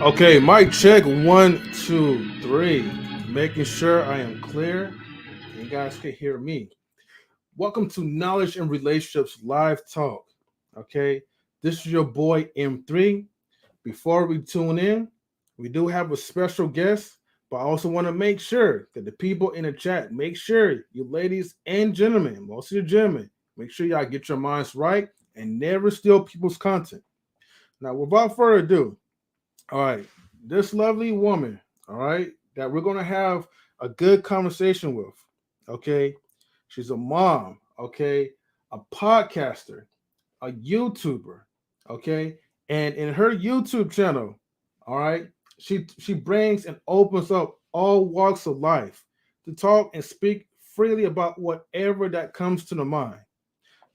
Okay, mic check 1, 2, 3. Making sure I am clear. And you guys can hear me. Welcome to Knowledge and Relationships Live Talk. Okay, this is your boy M3. Before we tune in, we do have a special guest, but I also want to make sure that the people in the chat, make sure you ladies and gentlemen, most of you gentlemen, make sure y'all get your minds right and never steal people's content. Now, without further ado, all right, this lovely woman, all right, that we're going to have a good conversation with, okay? She's a mom, okay? A podcaster, a YouTuber, okay? And in her YouTube channel, all right, she brings and opens up all walks of life to talk and speak freely about whatever that comes to the mind.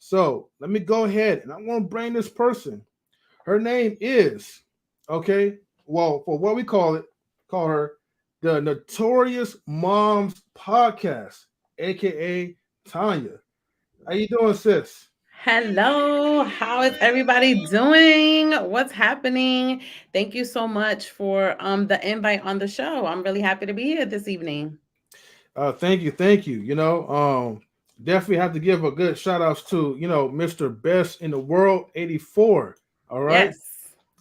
So let me go ahead and I want to bring this person. Her name is, okay, well, for what we call her the Notorious Momz podcast, aka Tanya. How you doing, sis? Hello, how is everybody doing? What's happening? Thank you so much for the invite on the show. I'm really happy to be here this evening. Thank you. Definitely have to give a good shout outs to Mr. Best in the World 84. All right. Yes.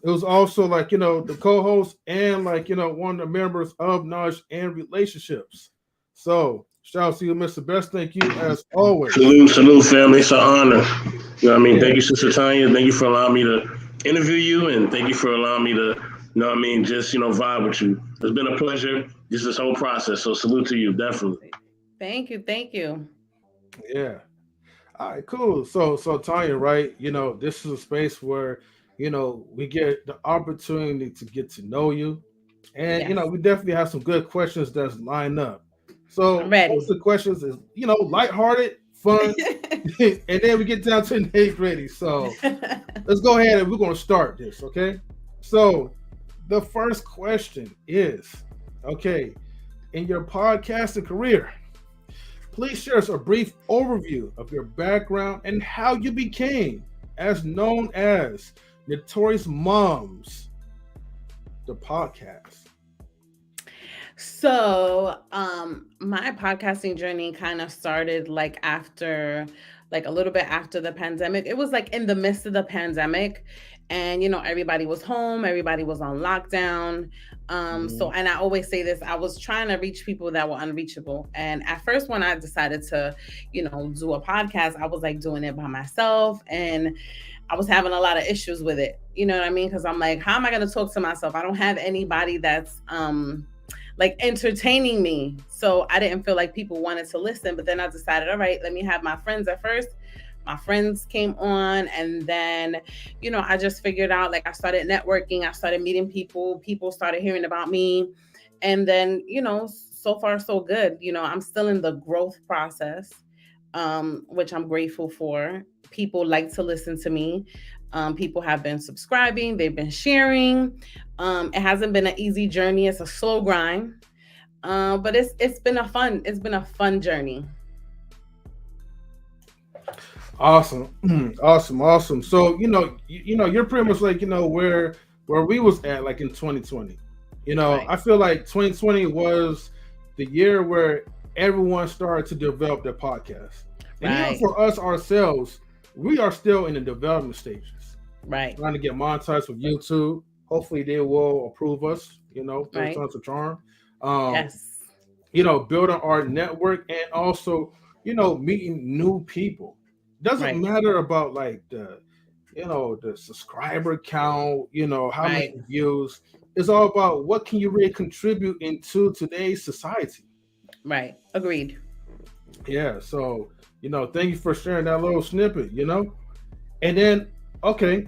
It was also like the co-host and one of the members of Knowledge and Relationships. So shout out to you, Mr. Best. Thank you as always. Salute, family. It's an honor. You know what I mean? Yeah. Thank you, Sister Tanya. Thank you for allowing me to interview you, and thank you for allowing me to, you know what I mean, just, vibe with you. It's been a pleasure, just this whole process. So salute to you, definitely. Thank you. Thank you. Yeah. All right, cool. So Tanya, right? This is a space where, we get the opportunity to get to know you. And Yes. we definitely have some good questions that's lined up. I'm So ready. most of the questions is, lighthearted, fun, and then we get down to the nitty-gritty. So let's go ahead and we're gonna start this, okay? So the first question is, okay, in your podcasting career, please share us a brief overview of your background and how you became as known as Notorious Momz, the podcast. So, my podcasting journey kind of started like a little bit after the pandemic. It was like in the midst of the pandemic, and everybody was home, everybody was on lockdown. So, and I always say this, I was trying to reach people that were unreachable. And at first, when I decided to, do a podcast, I was like doing it by myself, and I was having a lot of issues with it. You know what I mean? Because I'm like, how am I going to talk to myself? I don't have anybody that's like entertaining me. So I didn't feel like people wanted to listen. But then I decided, all right, let me have my friends at first. My friends came on, and then, I just figured out, like, I started networking, I started meeting people started hearing about me. And then, so far so good. I'm still in the growth process, which I'm grateful for. People like to listen to me. People have been subscribing, they've been sharing. It hasn't been an easy journey. It's a slow grind. But it's been a fun journey. Awesome, awesome. So you're pretty much like where we was at like in 2020. Right. I feel like 2020 was the year where everyone started to develop their podcast, and even Right. for us ourselves, we are still in the development stages, Right. trying to get monetized with YouTube. Hopefully, they will approve us. Third Right. time's a charm. Um, Yes. Building our network and also meeting new people. Doesn't Right. matter about like the subscriber count, how Right. many views. It's all about what can you really contribute into today's society. Right. Agreed. Yeah, so thank you for sharing that little snippet. And then okay,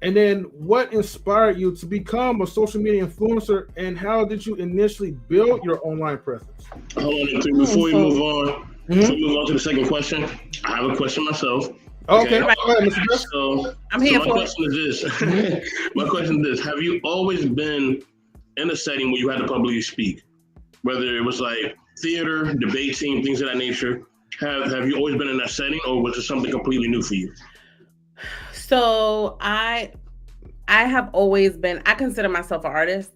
and then what inspired you to become a social media influencer, and how did you initially build your online presence? Hold on, M3, before we move on, before Mhm. we move on to the second question, I have a question myself. Okay, Right. all right, Mr. Best. I'm So here my for it. question is this. My question is this. Have you always been in a setting where you had to publicly speak? Whether it was like theater, debate team, things of that nature. Have you always been in that setting, or was it something completely new for you? So I I have always been, I consider myself an artist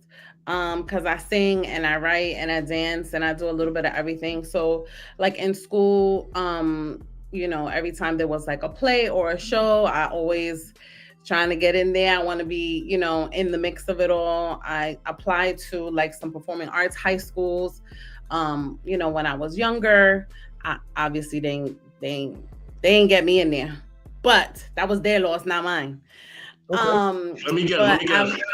because I sing and I write and I dance and I do a little bit of everything. So like in school, every time there was like a play or a show, I always trying to get in there. I want to be, in the mix of it all. I applied to like some performing arts high schools, when I was younger. Obviously they ain't get me in there, but that was their loss, not mine. Okay. Let me guess.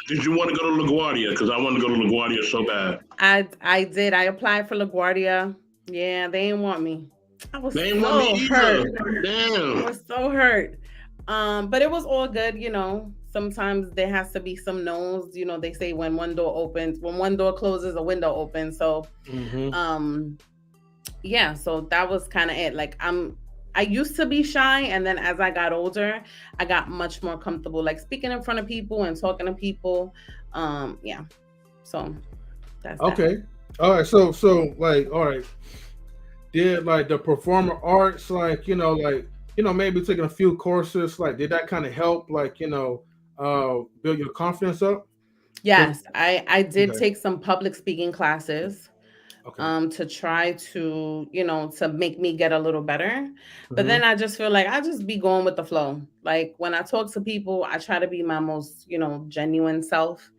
Did you want to go to LaGuardia? Because I wanted to go to LaGuardia so bad. I did. I applied for LaGuardia. Yeah, they didn't want me. I was they didn't want me hurt. Damn. I was so hurt. But it was all good, Sometimes there has to be some no's. They say when one door closes, a window opens. So yeah, so that was kind of it. Like I used to be shy, and then as I got older, I got much more comfortable, like speaking in front of people and talking to people. Yeah. So that's okay. That. All right. So like, all right. Did like the performer arts, like, maybe taking a few courses, like, did that kind of help, like, build your confidence up? Yes, I did take some public speaking classes. Okay. To try to, to make me get a little better. But then I just feel like I just be going with the flow. Like when I talk to people, I try to be my most, genuine self.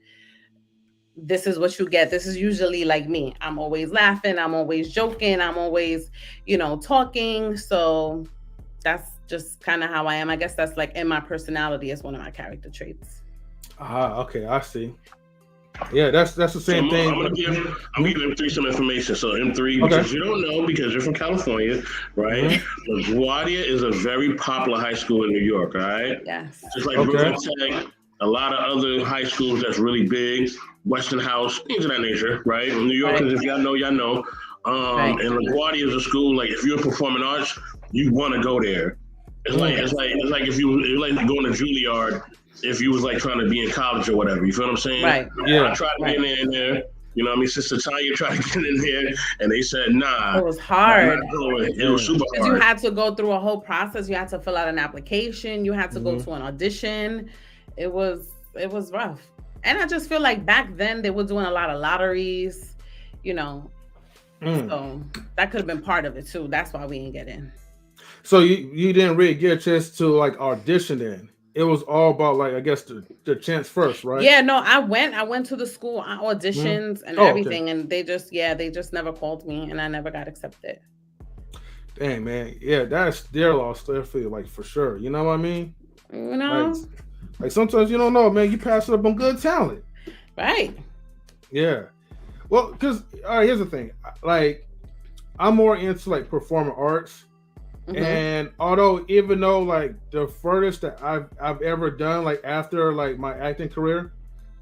This is what you get. This is usually like me. I'm always laughing. I'm always joking. I'm always, talking. So that's just kind of how I am. I guess that's like in my personality as one of my character traits. Okay. I see. Yeah, that's the same thing. I'm gonna give M3 some information. So M3, because you don't know, because you're from California, right? LaGuardia is a very popular high school in New York, all right? Yes. Just like Brooklyn Tech, a lot of other high schools that's really big, Western House, things of that nature, right? In New Yorkers, if y'all know, y'all know. And LaGuardia is a school, like if you're performing arts, you want to go there. It's like if you like going to Juilliard. If you was like trying to be in college or whatever, you feel what I'm saying? Right. Yeah. I tried to get in there. You know what I mean? Sister Tanya tried to get in there, and they said, nah. It was hard. It was super hard. Because you had to go through a whole process. You had to fill out an application. You had to go to an audition. It was rough. And I just feel like back then they were doing a lot of lotteries, So that could have been part of it too. That's why we didn't get in. So you didn't really get a chance to like audition then? It was all about like, I guess the chance first, right? Yeah, no, I went to the school, I auditions and everything, and they just never called me, and I never got accepted. Dang, man. Yeah, that's their loss. I feel like for sure. You know what I mean? Like sometimes you don't know, man. You pass it up on good talent. Right. Yeah. Well, because all right, here's the thing. Like, I'm more into like performing arts. And even though like the furthest that I've ever done like after like my acting career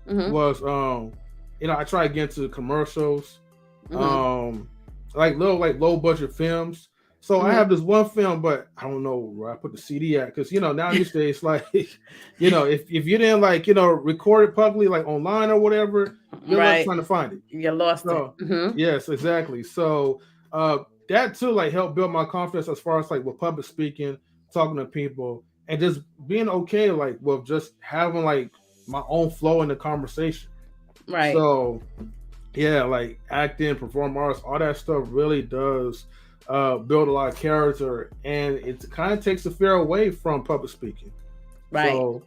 was I tried to get into commercials, like low budget films. So I have this one film, but I don't know where I put the CD at, because now these days like if you didn't like record it publicly like online or whatever, you're not trying to find it. You lost it. Yes, exactly. So that too like helped build my confidence as far as like with public speaking, talking to people, and just being okay like with just having like my own flow in the conversation. Right. So yeah, like acting, performing arts, all that stuff really does build a lot of character, and it kind of takes the fear away from public speaking. Right. So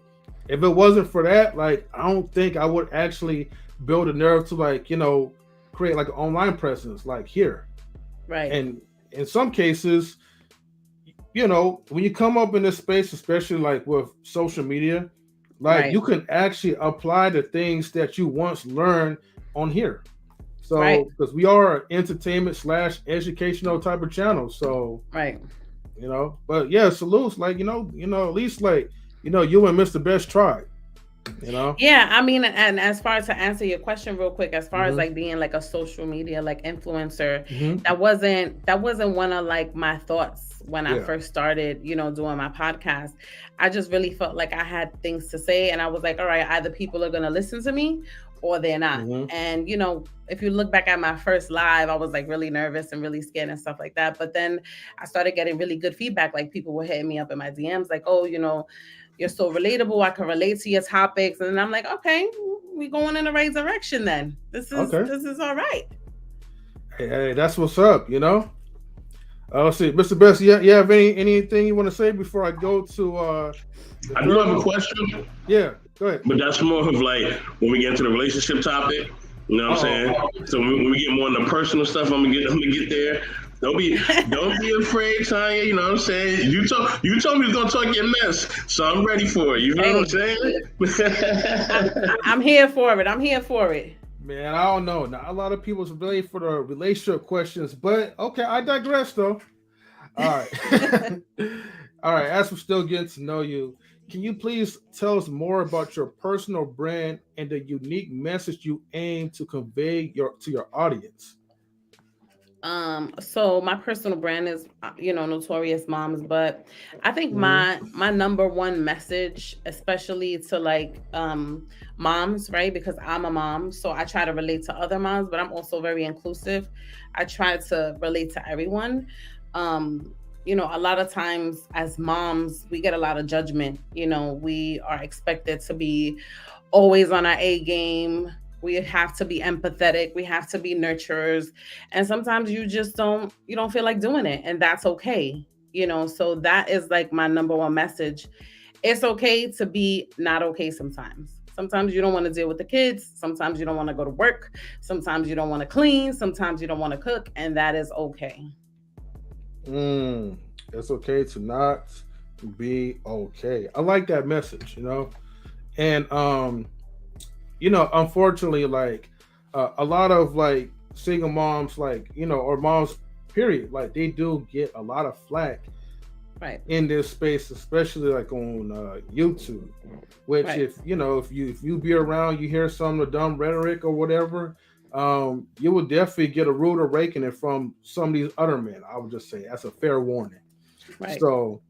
if it wasn't for that, like I don't think I would actually build a nerve to like create like an online presence like here. Right. And in some cases, when you come up in this space, especially like with social media, like you can actually apply the things that you once learned on here. So because we are an entertainment / educational type of channel. So but yeah, salutes, like at least like you and Mr. Best tried. Yeah, I mean, and as far as to answer your question real quick, as far as like being like a social media like influencer, that wasn't one of like my thoughts when I first started, doing my podcast. I just really felt like I had things to say, and I was like, all right, either people are gonna listen to me or they're not. And if you look back at my first live, I was like really nervous and really scared and stuff like that. But then I started getting really good feedback. Like people were hitting me up in my DMs, like, oh, You're so relatable. I can relate to your topics. And I'm like, okay, we going in the right direction then. This is all right. Hey, that's what's up, you know? Let's see, Mr. Best, you have anything you want to say before I go to I do have a question. Yeah, go ahead. But that's more of like when we get into the relationship topic. You know what I'm saying? So when we get more into personal stuff, I'm gonna get there. Don't be afraid, Tanya. You know what I'm saying? You told me you was gonna talk your mess, so I'm ready for it. You know what I'm saying? I'm here for it. Man, I don't know. Not a lot of people's ready for the relationship questions, but okay, I digress though. All right. All right, as we're still getting to know you, can you please tell us more about your personal brand and the unique message you aim to convey to your audience? So my personal brand is, Notorious Momz, but I think my number one message, especially to like moms, right? Because I'm a mom, so I try to relate to other moms, but I'm also very inclusive. I try to relate to everyone. A lot of times as moms, we get a lot of judgment. We are expected to be always on our A game. We have to be empathetic. We have to be nurturers. And sometimes you just don't feel like doing it. And that's okay. So that is like my number one message. It's okay to be not okay sometimes. Sometimes you don't want to deal with the kids. Sometimes you don't want to go to work. Sometimes you don't want to clean. Sometimes you don't want to cook. And that is okay. It's okay to not be okay. I like that message, and unfortunately, like a lot of like single moms, like or moms, period, like they do get a lot of flack, right, in this space, especially like on YouTube. Which, right, if you be around, you hear some of the dumb rhetoric or whatever. You will definitely get a rude awakening from some of these other men. I would just say that's a fair warning. Right. So,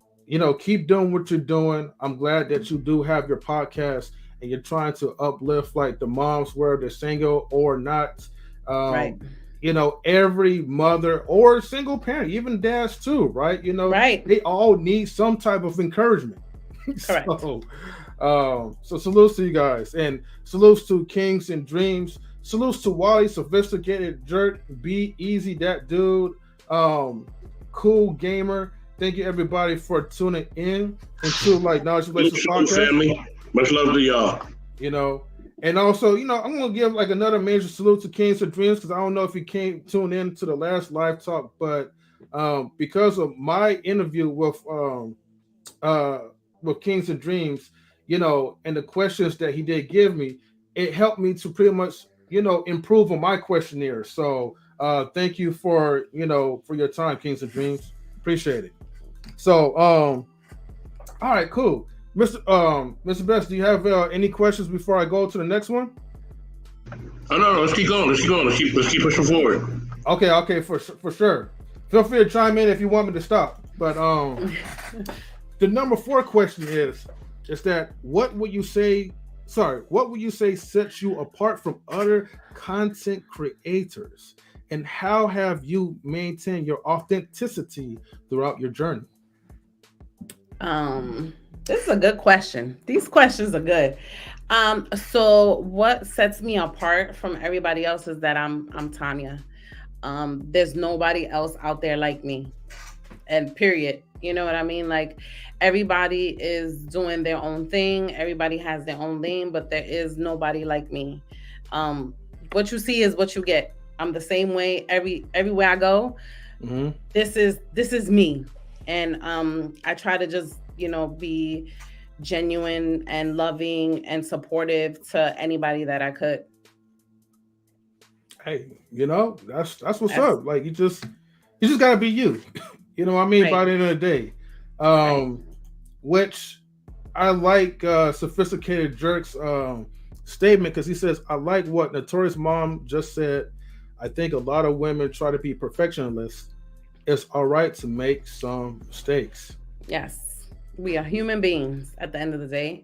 keep doing what you're doing. I'm glad that you do have your podcast and you're trying to uplift like the moms, whether they're single or not. Right. Every mother or single parent, even dads too, right? Right. They all need some type of encouragement. Correct. So salutes to you guys, and salutes to Kings and Dreams. Salutes to Wally, Sophisticated Jerk, B-Eazy Dat Dude, Cool Gamer. Thank you everybody for tuning in into like Knowledge Relations Podcast. Family. Much love to y'all. And also, I'm gonna give like another major salute to Kings and Dreams, because I don't know if you tune in to the last live talk, but because of my interview with Kings and Dreams, and the questions that he did give me, it helped me to pretty much improve on my questionnaire. So thank you for your time, Kings and Dreams. Appreciate it. So all right, cool. Mr. Best, do you have any questions before I go to the next one? Oh no, let's keep going. Let's keep pushing forward. Okay, for sure. Feel free to chime in if you want me to stop. But the number 4 question is that what would you say sets you apart from other content creators, and how have you maintained your authenticity throughout your journey? This is a good question. These questions are good. So what sets me apart from everybody else is that I'm Tanya. There's nobody else out there like me, and period. You know what I mean? Like, everybody is doing their own thing. Everybody has their own lane, but there is nobody like me. What you see is what you get. I'm the same way everywhere I go. Mm-hmm. This is me. And I try to just, be genuine and loving and supportive to anybody that I could. Hey, that's what's up. Like, you just gotta be you. You know what I mean? Right. By the end of the day. Right. Which I like Sophisticated Jerk's statement, because he says, I like what Notorious Mom just said. I think a lot of women try to be perfectionists. It's all right to make some mistakes. Yes. We are human beings at the end of the day,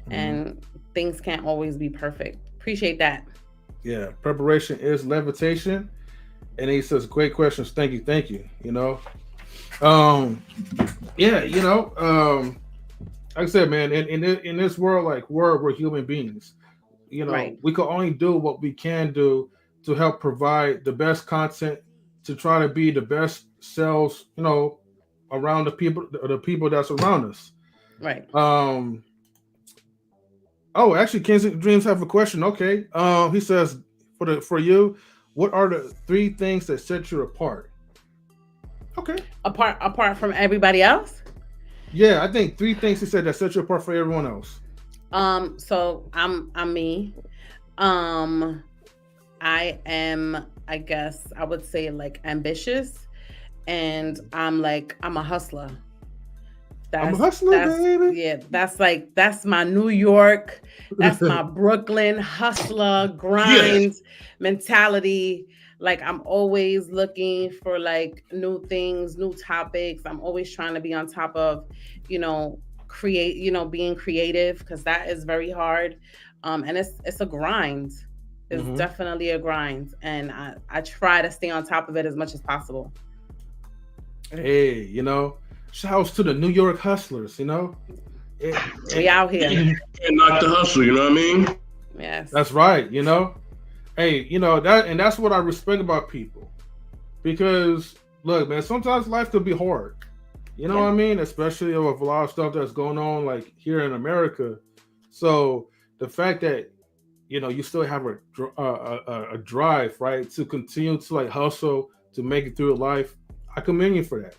and things can't always be perfect. Appreciate that. Yeah. Preparation is levitation. And he says, great questions. Thank you. like I said, man, in this world, like we're human beings. You know, Right. we can only do what we can do to help provide the best content to try to be the best selves, you know, around the people that's around us. Right. Oh, actually, Kings of Dreams have a question. Okay. He says for you, what are the 3 things that set you apart? Okay. Apart from everybody else? Yeah, I think 3 things he said that set you apart for everyone else. So I'm me. I am, I guess I would say, like, ambitious, and I'm a hustler. I'm a hustler, baby. Yeah, that's my New York, that's my Brooklyn hustler grind mentality. Like, I'm always looking for like new things, new topics. I'm always trying to be on top of, being creative, because that is very hard. And it's a grind. It's definitely a grind. And I try to stay on top of it as much as possible. Hey, shouts to the New York hustlers, We out here. And knock the hustle, you know what I mean? Yes. That's right, Hey, that's what I respect about people. Because look, man, sometimes life could be hard. You know what I mean? Especially with a lot of stuff that's going on like here in America. So the fact that you still have a drive, right, to continue to like hustle to make it through life, I commend you for that.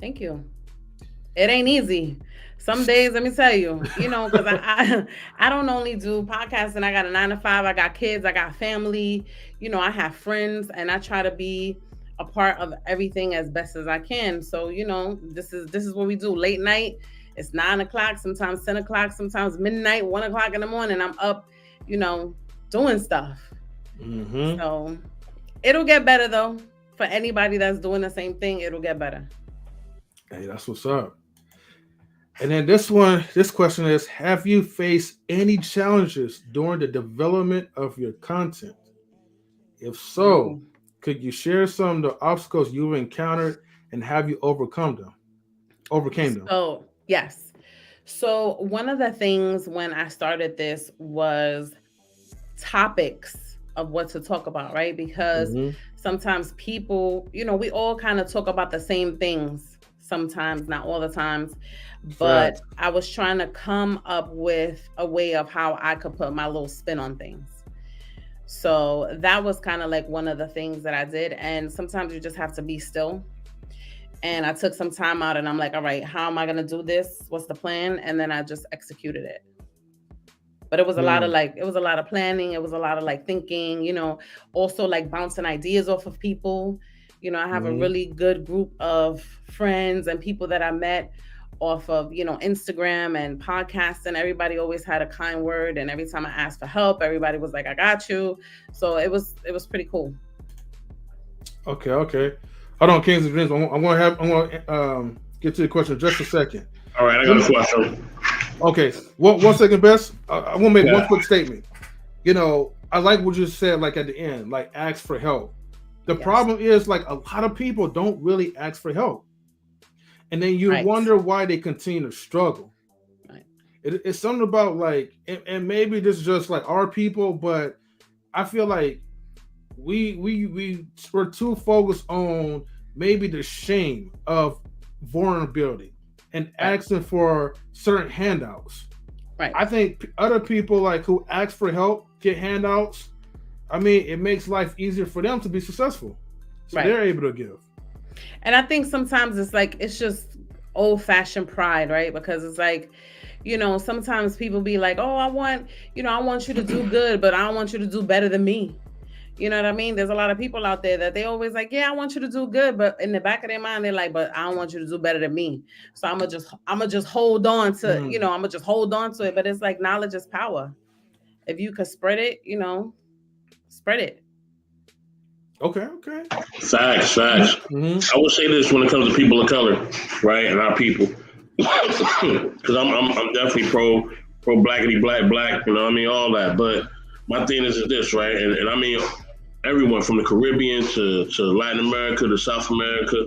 Thank you. It ain't easy. Some days, let me tell you, because I don't only do podcasting. I got a 9-to-5. I got kids. I got family. I have friends, and I try to be a part of everything as best as I can. So, this is what we do. Late night, it's 9 o'clock, sometimes 10 o'clock, sometimes midnight, 1 o'clock in the morning. I'm up, doing stuff. So it'll get better though. For anybody that's doing the same thing, it'll get better. Hey, that's what's up. And then this question is, have you faced any challenges during the development of your content? If so, could you share some of the obstacles you've encountered and have you overcame them? So, yes. So one of the things when I started this was topics of what to talk about, right? Because sometimes people, we all kind of talk about the same things sometimes, not all the times. But I was trying to come up with a way of how I could put my little spin on things. So that was kind of like one of the things that I did. And sometimes you just have to be still. And I took some time out and I'm like, all right, how am I going to do this? What's the plan? And then I just executed it. But it was a lot of planning. It was a lot of like thinking, also like bouncing ideas off of people. I have a really good group of friends and people that I met off of, Instagram and podcasts, and everybody always had a kind word. And every time I asked for help, everybody was like, I got you. So it was pretty cool. Okay. Hold on, Kings of Dreams. I'm gonna get to the question in just a second. All right, I got a question. Okay, 1 second, Bess. I want to make one quick statement. I like what you said, like at the end, like ask for help. The problem is, like, a lot of people don't really ask for help. And then you wonder why they continue to struggle. Right. It's something about like, and maybe this is just like our people, but I feel like we're too focused on maybe the shame of vulnerability and asking for certain handouts. Right. I think other people like who ask for help get handouts. I mean, it makes life easier for them to be successful. So they're able to give. And I think sometimes it's just old-fashioned pride, right? Because it's like, sometimes people be like, oh, I want you to do good, but I don't want you to do better than me. You know what I mean? There's a lot of people out there that they always like, yeah, I want you to do good, but in the back of their mind, they're like, but I don't want you to do better than me. So I'm gonna just hold on to, I'm gonna just hold on to it. But it's like, knowledge is power. If you could spread it, spread it. Okay. Facts. I will say this when it comes to people of color, right, and our people, because I'm definitely pro blackity black, you know what I mean, all that. But my thing is this, right, and I mean everyone from the Caribbean to Latin America to South America,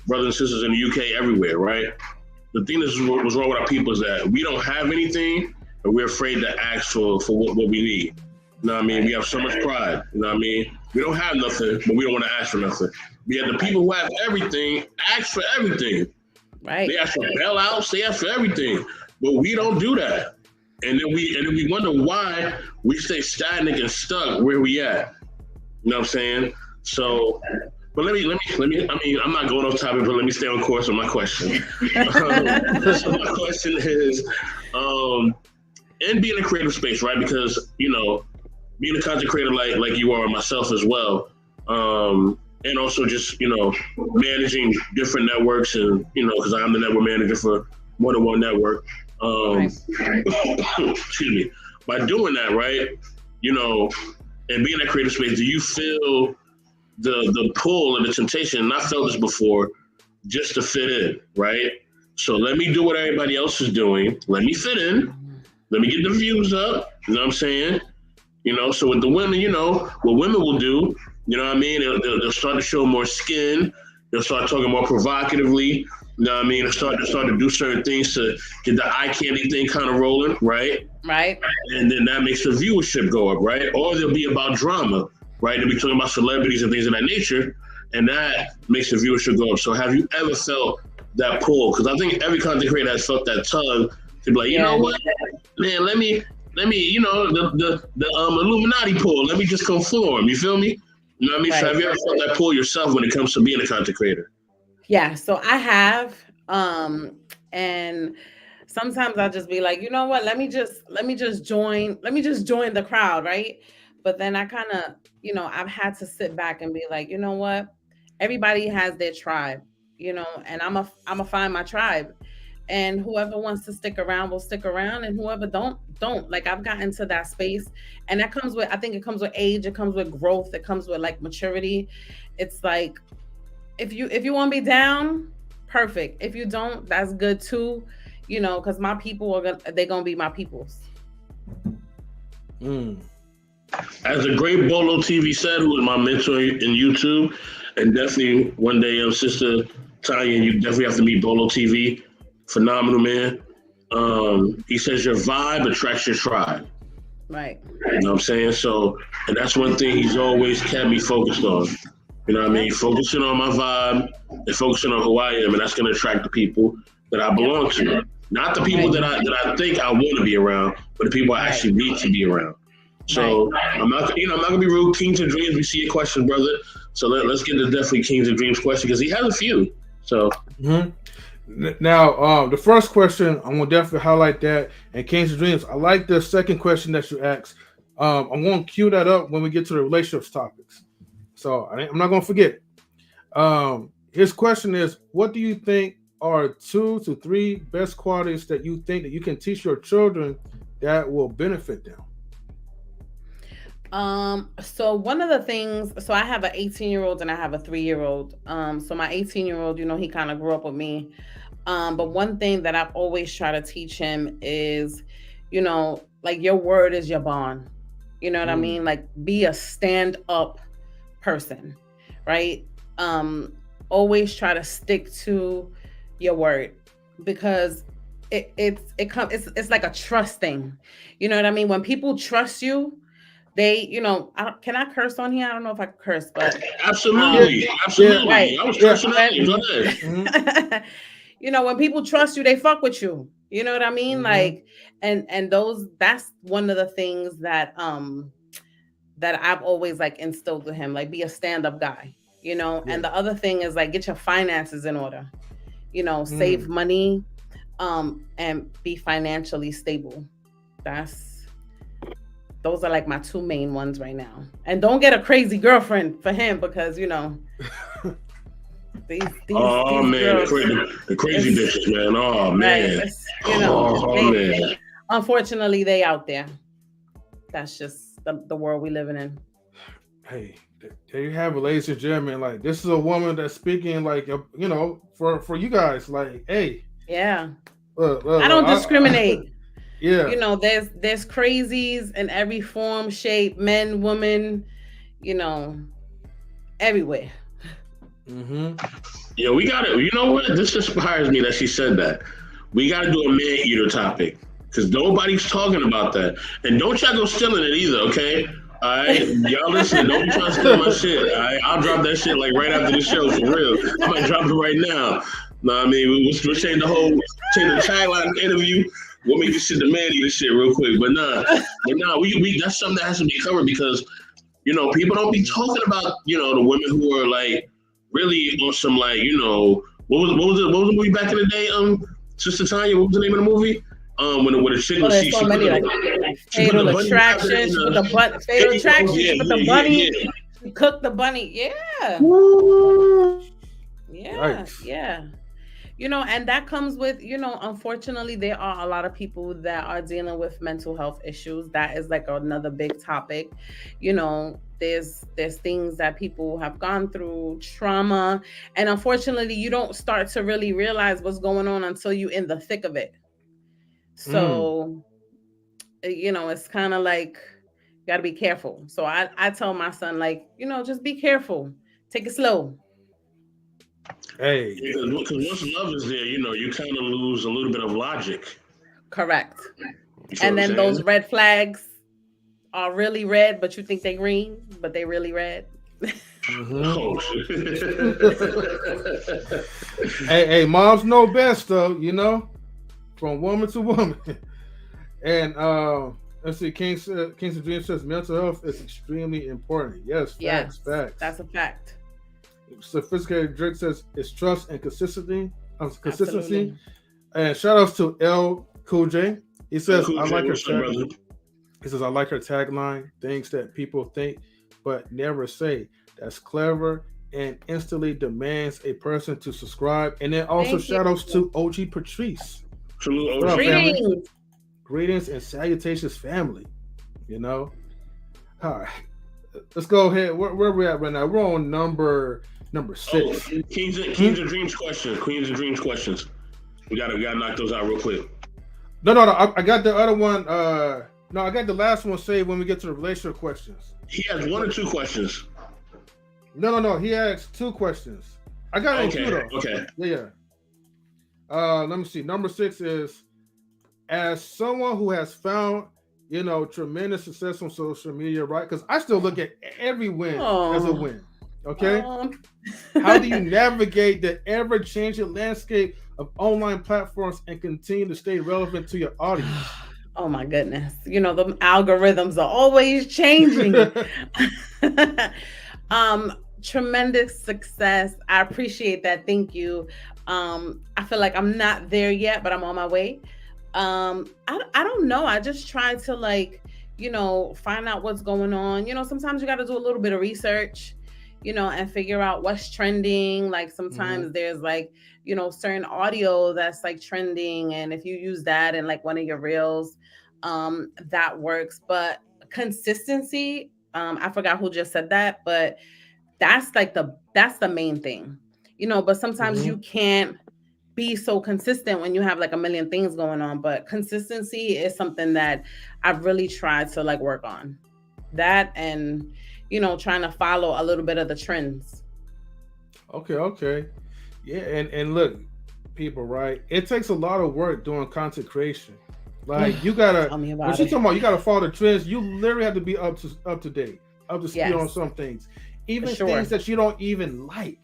brothers and sisters in the UK, everywhere, right. the thing that's what's wrong with our people is that we don't have anything, and we're afraid to ask for what we need. You know what I mean? We have so much pride. You know what I mean? We don't have nothing, but we don't want to ask for nothing. We have the people who have everything ask for everything. Right. They ask for bailouts. They ask for everything, but we don't do that. And then we wonder why we stay stagnant and stuck where we at. You know what I'm saying? So, but let me. I mean, I'm not going off topic, but let me stay on course with my question. So my question is, and being a creative space, right? Because being a content creator like you are, myself as well, and also just managing different networks, and because I'm the network manager for more than one network. Excuse me. By doing that, right? And being in that creative space, do you feel the pull and the temptation? And I felt this before, just to fit in, right? So let me do what everybody else is doing. Let me fit in. Let me get the views up. You know what I'm saying? So with the women, what women will do, you know what I mean? They'll start to show more skin. They'll start talking more provocatively. You know what I mean? They'll start to do certain things to get the eye candy thing kind of rolling, right? Right. And then that makes the viewership go up, right? Or they'll be about drama, right? They'll be talking about celebrities and things of that nature, and that makes the viewership go up. So have you ever felt that pull? Because I think every content creator has felt that tug to be like, you know what, man, let me, the Illuminati pull, let me just conform. You feel me? You know what I mean? Right. So have you ever felt that pull yourself when it comes to being a content creator? Yeah, so I have, and sometimes I'll just be like, you know what, let me just join the crowd, right? But then I kind of, I've had to sit back and be like, you know what, everybody has their tribe, and I'm a find my tribe, and whoever wants to stick around will stick around, and whoever don't. Like, I've gotten to that space, and that comes with, I think it comes with age, it comes with growth, it comes with like maturity. It's like, if you want to be down, perfect. If you don't, that's good too, because my people they're gonna be my peoples. As a great Bolo TV said, who is my mentor in YouTube, and definitely one day, Sister Tanya, you definitely have to meet Bolo TV. Phenomenal man. He says your vibe attracts your tribe. Right. You know what I'm saying? So, and that's one thing he's always kept me focused on. You know what I mean? Focusing on my vibe and focusing on who I am, and that's going to attract the people that I belong to. Not the people that I think I want to be around, but the people I actually need to be around. So I'm not going to be rude. Kings and Dreams, we see your question, brother. So let's get to definitely Kings and Dreams question, because he has a few. So. Now, the first question, I'm going to definitely highlight that. And Kings and Dreams, I like the second question that you asked. I'm going to cue that up when we get to the relationships topics. So I'm not going to forget. His question is, what do you think are 2 to 3 best qualities that you think that you can teach your children that will benefit them? So one of the things, so I have an 18-year-old and I have a 3-year-old. So my 18-year-old, he kind of grew up with me. But one thing that I've always tried to teach him is, like, your word is your bond. You know what I mean? Like, be a stand-up person, right? Always try to stick to your word, because it's like a trust thing. You know what I mean? When people trust you, they, can I curse on here? I don't know if I can curse, but absolutely. Right. I was cursing earlier. Go ahead. When people trust you, they fuck with you. You know what I mean? Like, and that's one of the things that that I've always like instilled with him, like, be a stand-up guy, and the other thing is, like, get your finances in order, save money, and be financially stable. Those are like my 2 main ones right now. And don't get a crazy girlfriend for him, because, these man, girls, the crazy bitches, man. Oh man. Man. Unfortunately, they out there. That's just the world we living in. Hey, there you have it, ladies and gentlemen. Like, this is a woman that's speaking, like, for you guys, like, hey. Yeah. I don't discriminate. Yeah. There's crazies in every form, shape, men, women, everywhere. Yeah, we got it. You know what? This inspires me that she said that. we got to do a man eater topic because nobody's talking about that. And don't y'all go stealing it either, okay? All right, y'all listen. Don't be trying to steal my shit. All right, I'll drop that shit like right after the show for real. I might drop it right now. No, I mean we'll change the tagline of the interview. We'll make this shit the man eater shit real quick. But we that's something that has to be covered because people don't be talking about the women who are like really on some like what was the movie back in the day? Sister Tanya, what was the name of the movie? When a chick was she so many like Fatal Attraction, she put the bunny, Fatal Attraction, she put the bunny, she cooked the bunny, yeah. And that comes with, unfortunately, there are a lot of people that are dealing with mental health issues. That is like another big topic. There's things that people have gone through, trauma, and unfortunately, you don't start to really realize what's going on until you're in the thick of it. So, it's kind of like, you got to be careful. So I tell my son, like, just be careful. Take it slow. Hey. Because once love is there, you kind of lose a little bit of logic. Correct. And then those red flags are really red, but you think they're green, but they really red. Hey, moms know best though, from woman to woman. And let's see, King's of Dreams says mental health is extremely important. Yes, facts. That's a fact. Sophisticated Drake says it's trust and consistency. Absolutely. And shout outs to L Cool J. He says Cool I like J, her tagline. He says I like her tagline, things that people think but never say. That's clever and instantly demands a person to subscribe. And then also shout outs to OGPatrice. Salute, OG. Greetings and salutations, family. All right. Let's go ahead. Where are we at right now? We're on number 6. Queens of Dreams questions. Queens of Dreams questions. We gotta knock those out real quick. No. I got the other one. No, I got the last one saved when we get to the relationship questions. He has 1 or 2 questions. No. He asked 2 questions. I got it in 2 though. Okay. Yeah. Let me see. Number 6 is, as someone who has found tremendous success on social media, right? Because I still look at every win as a win. Okay. How do you navigate the ever-changing landscape of online platforms and continue to stay relevant to your audience? Oh my goodness. The algorithms are always changing. Tremendous success. I appreciate that. Thank you. I feel like I'm not there yet, but I'm on my way. I don't know. I just try to find out what's going on. Sometimes you got to do a little bit of research, and figure out what's trending. Like sometimes there's certain audio that's like trending. And if you use that in like one of your reels, that works. But consistency, I forgot who just said that, but that's the main thing, but sometimes you can't be so consistent when you have like a million things going on. But consistency is something that I've really tried to like work on that, and trying to follow a little bit of the trends. Okay. Yeah, and look, people, right? It takes a lot of work doing content creation. Like you gotta when you're talking about you gotta follow the trends, you literally have to be up to date, up to speed on some things. Even things that you don't even like.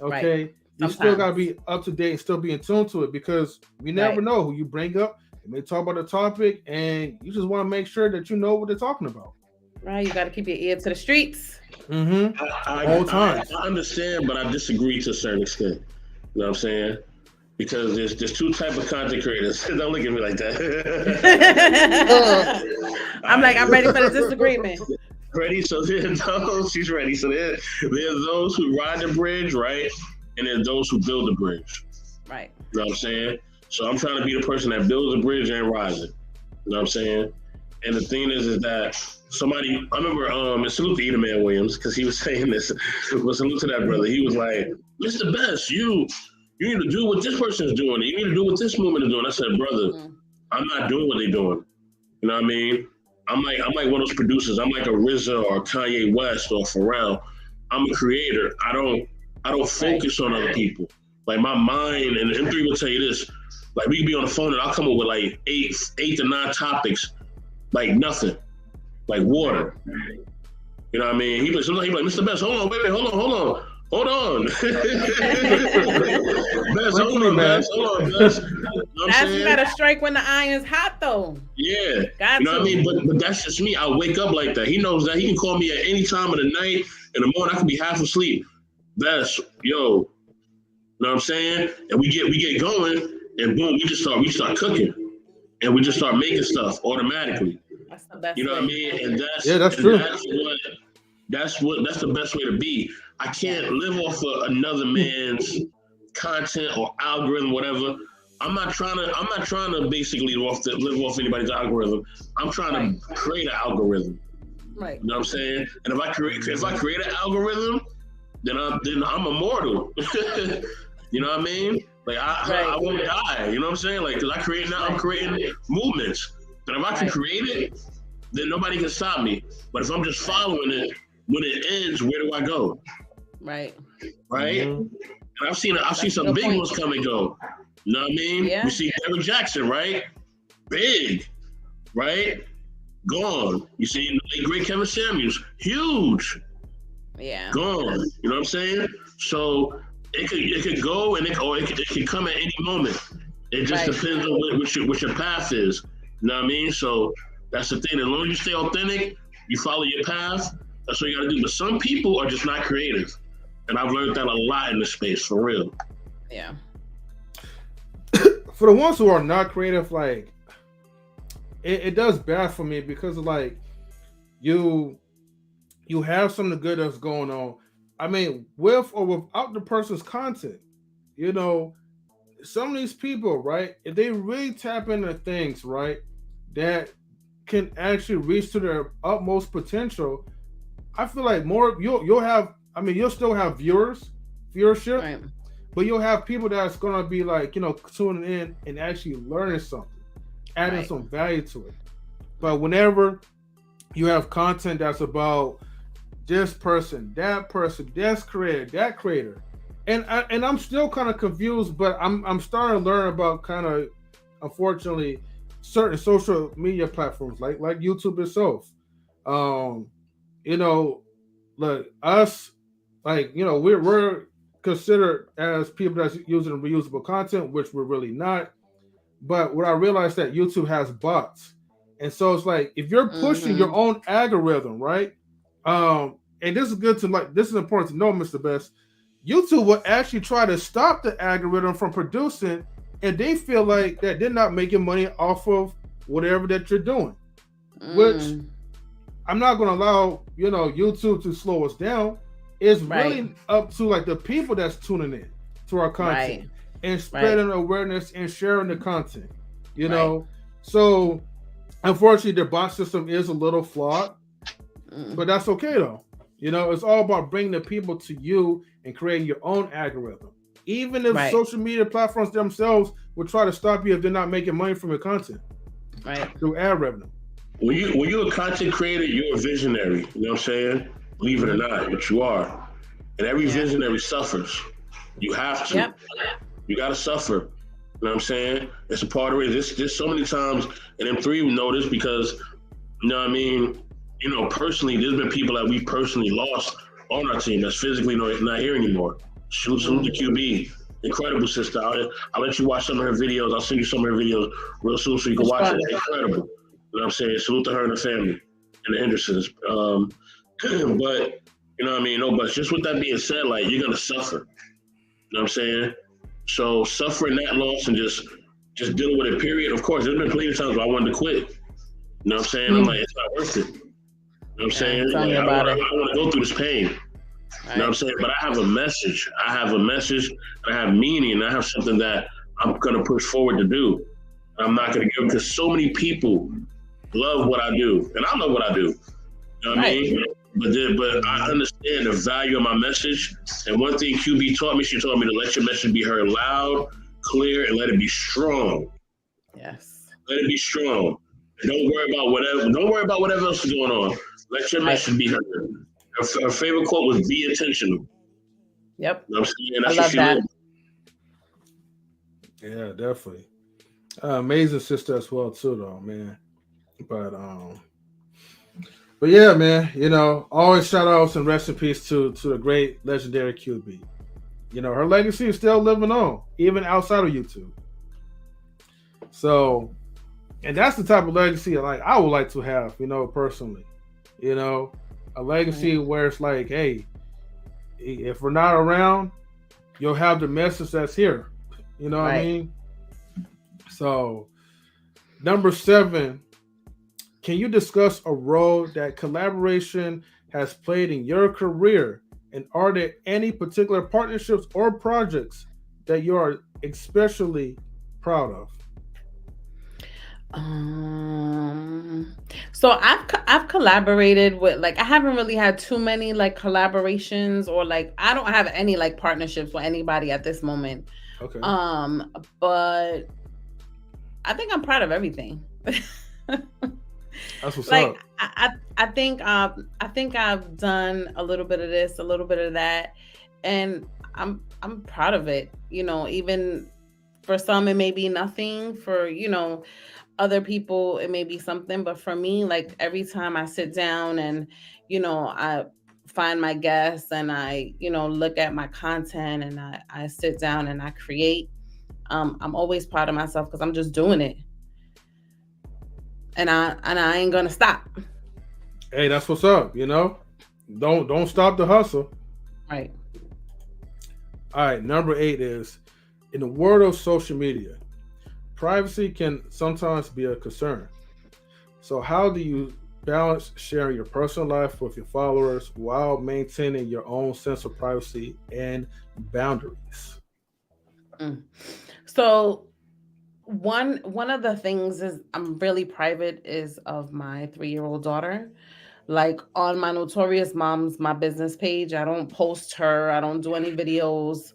Okay. Right. You still gotta be up to date and still be in tune to it, because you never know who you bring up. They may talk about a topic and you just want to make sure that you know what they're talking about. Right. You got to keep your ear to the streets. All time. I understand, but I disagree to a certain extent. You know what I'm saying? Because there's 2 types of content creators. Don't look at me like that. I'm ready for the disagreement. Ready? So there's those, she's ready. So there's those who ride the bridge, right? And there's those who build the bridge. Right. You know what I'm saying? So I'm trying to be the person that builds the bridge and rides it. You know what I'm saying? And the thing is that somebody, I remember, and salute to Edelman Williams, because he was saying this, but salute to that brother. He was like, Mr. Best, you need to do what this person's doing. You need to do what this woman is doing. I said, brother, I'm not doing what they're doing. You know what I mean? I'm like one of those producers. I'm like a RZA or Kanye West or Pharrell. I'm a creator. I don't focus on other people. Like my mind, and M3 will tell you this, Like we could be on the phone and I'll come up with like eight to 9 topics, like nothing, like water. You know what I mean? Sometimes he be like, Mr. Best, hold on, wait, hold on. Best, hold on, Best. You know you gotta strike when the iron's hot, though. Yeah, got you know what I mean. But that's just me. I wake up like that. He knows that. He can call me at any time of the night. In the morning, I can be half asleep. Best, yo, you know what I'm saying? And we get going, and boom, we start cooking, and we just start making stuff automatically. That's the best. You know what I mean? And that's true. That's the best way to be. I can't live off of another man's content or algorithm, whatever. I'm not trying to basically live off anybody's algorithm. I'm trying to create an algorithm. Right. You know what I'm saying? And if I create an algorithm, then I'm immortal. You know what I mean? Like I won't die. You know what I'm saying? Like, because I'm creating movements. But if I can create it, then nobody can stop me. But if I'm just following it, when it ends, where do I go? Right. And I've seen some big ones come and go. You know what I mean? Yeah. We see Derrick Jackson, right? Big, right? Gone. You see the great Kevin Samuels, huge. Yeah. Gone. You know what I'm saying? So it could go and it could come at any moment. It just depends on what your path is. You know what I mean? So that's the thing. As long as you stay authentic, you follow your path. That's what you got to do. But some people are just not creative, and I've learned that a lot in this space, for real. Yeah. For the ones who are not creative, like it does bad for me because of like you have something good that's going on. I mean, with or without the person's content, you know, some of these people, right? If they really tap into things, right, that can actually reach to their utmost potential, I feel like you'll have. I mean, you'll still have viewership, right, but you'll have people that's gonna be like, you know, tuning in and actually learning something, adding some value to it. But whenever you have content that's about this person, this creator, that creator, and I'm still kind of confused, but I'm starting to learn about kind of, unfortunately, certain social media platforms like YouTube itself. You know, like us, like, you know, we're considered as people that's using reusable content, which we're really not. But what I realized that YouTube has bots, and so it's like if you're pushing your own algorithm, right? And this is this is important to know, Mr. Best. YouTube will actually try to stop the algorithm from producing, and they feel like that they're not making money off of whatever that you're doing, which I'm not going to allow, you know, YouTube to slow us down. It's really up to like the people that's tuning in to our content and spreading awareness and sharing the content, you know. So unfortunately, the bot system is a little flawed, but that's okay though. You know, it's all about bringing the people to you and creating your own algorithm. Even if social media platforms themselves will try to stop you if they're not making money from your content, through ad revenue. When you're a content creator, you're a visionary. You know what I'm saying? Believe it or not, but you are. And every visionary suffers. You have to. Yep. You got to suffer. You know what I'm saying? It's a part of it. There's so many times, and M3 know this because, you know what I mean? You know, personally, there's been people that we personally lost on our team that's physically not here anymore. Salute to QueBee. Incredible sister. I'll let you watch some of her videos. I'll send you some of her videos real soon so you can watch it. Incredible. You know what I'm saying? Salute to her and her family and the Hendersons. But, you know what I mean? No, but just with that being said, like, you're going to suffer. You know what I'm saying? So suffering that loss and just dealing with it, period. Of course, there's been plenty of times where I wanted to quit. You know what I'm saying? I'm like, it's not worth it. You know what I'm saying? Like, I don't want to go through this pain. You know what I'm saying? But I have a message. I have meaning, and I have something that I'm going to push forward to do. I'm not going to give, because so many people love what I do, and I love what I do. You know what I mean? But I understand the value of my message. And one thing QueBee taught me, she told me to let your message be heard loud, clear, and let it be strong. Yes. Let it be strong. And don't worry about whatever else is going on. Let your message be heard. Her favorite quote was, "Be intentional." Yep. You know what I'm saying? I love that. Yeah, definitely. Amazing sister as well too, though, man. But but yeah, man. Always shout outs and rest in peace to the great legendary QueBee. Her legacy is still living on, even outside of YouTube. So, and that's the type of legacy I would like to have, personally. A legacy where it's like, hey, if we're not around, you'll have the message that's here. You know what I mean? So, number 7, can you discuss a role that collaboration has played in your career? And are there any particular partnerships or projects that you are especially proud of? So I've collaborated with, I haven't really had too many collaborations, or I don't have any partnerships with anybody at this moment. Okay. But I think I'm proud of everything. That's what's up. I think I've done a little bit of this, a little bit of that, and I'm proud of it. Even for some it may be nothing, for other people it may be something, but for me, every time I sit down and I find my guests and I look at my content and I sit down and I create, I'm always proud of myself because I'm just doing it. And I ain't gonna stop. Hey, that's what's up. Don't stop the hustle. Right. All right. Number 8 is, in the world of social media, privacy can sometimes be a concern. So how do you balance sharing your personal life with your followers while maintaining your own sense of privacy and boundaries? So one of the things is I'm really private is of my 3-year-old daughter. On my Notorious Momz, my business page, I don't post her. I don't do any videos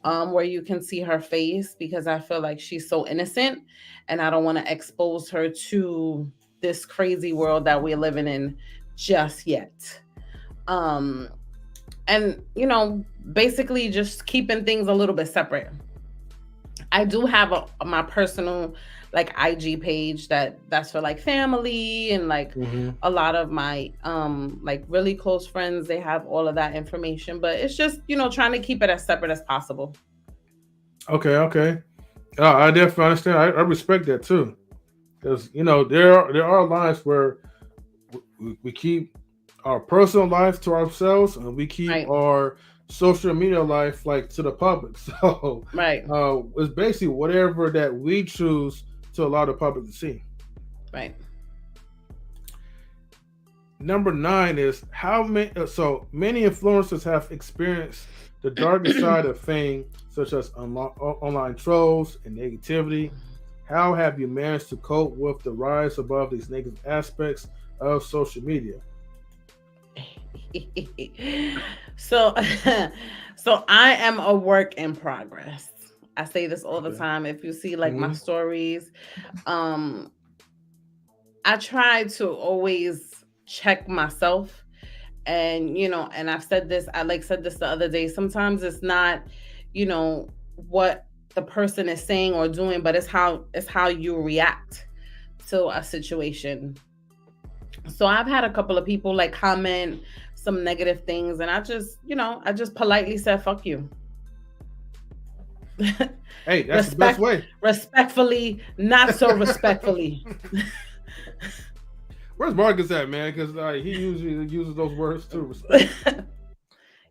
where you can see her face, because I feel like she's so innocent and I don't want to expose her to this crazy world that we're living in just yet. And basically just keeping things a little bit separate. I do have my personal IG page that's for family and a lot of my really close friends. They have all of that information, but it's just trying to keep it as separate as possible. Okay. I definitely understand. I respect that too, because there are lines where we keep our personal life to ourselves and we keep our social media life to the public. So it's basically whatever that we choose to allow the public to see. Right. Number 9 is, how many influencers have experienced the darker side of fame, such as online trolls and negativity. How have you managed to cope with the rise above these negative aspects of social media? So I am a work in progress. I say this all the time. If you see my stories, I try to always check myself, and and I've said this. I said this the other day. Sometimes it's not, what the person is saying or doing, but it's how you react to a situation. So I've had a couple of people comment some negative things, and I just politely said, "Fuck you." Hey, that's the best way. Respectfully, not so respectfully. Where's Marcus at, man? Because he usually uses those words too. Respect.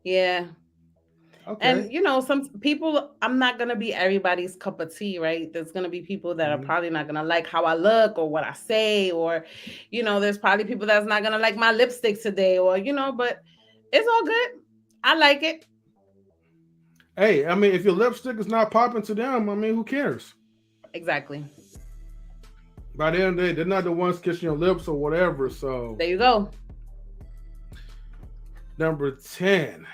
Yeah. Okay. And some people, I'm not gonna be everybody's cup of tea, right? There's gonna be people that are probably not gonna like how I look or what I say, or there's probably people that's not gonna like my lipstick today, or but it's all good. I like it. Hey, I mean, if your lipstick is not popping to them, I mean, who cares? Exactly. By the end of the day, they're not the ones kissing your lips or whatever. So there you go. Number 10.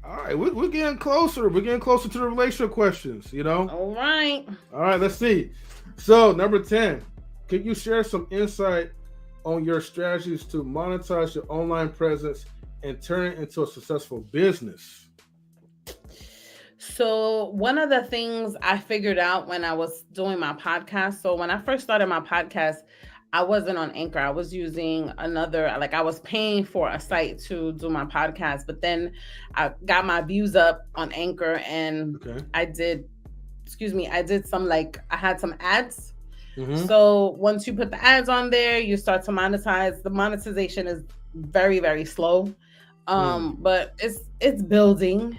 All right, we're getting closer. We're getting closer to the relationship questions, All right. All right, let's see. So, number 10, can you share some insight on your strategies to monetize your online presence and turn it into a successful business? So one of the things I figured out when I was doing my podcast, so when I first started my podcast, I wasn't on Anchor. I was using another, like I was paying for a site to do my podcast, but then I got my views up on Anchor and I did some I had some ads. So once you put the ads on there, you start to monetize. The monetization is very, very slow. But it's building,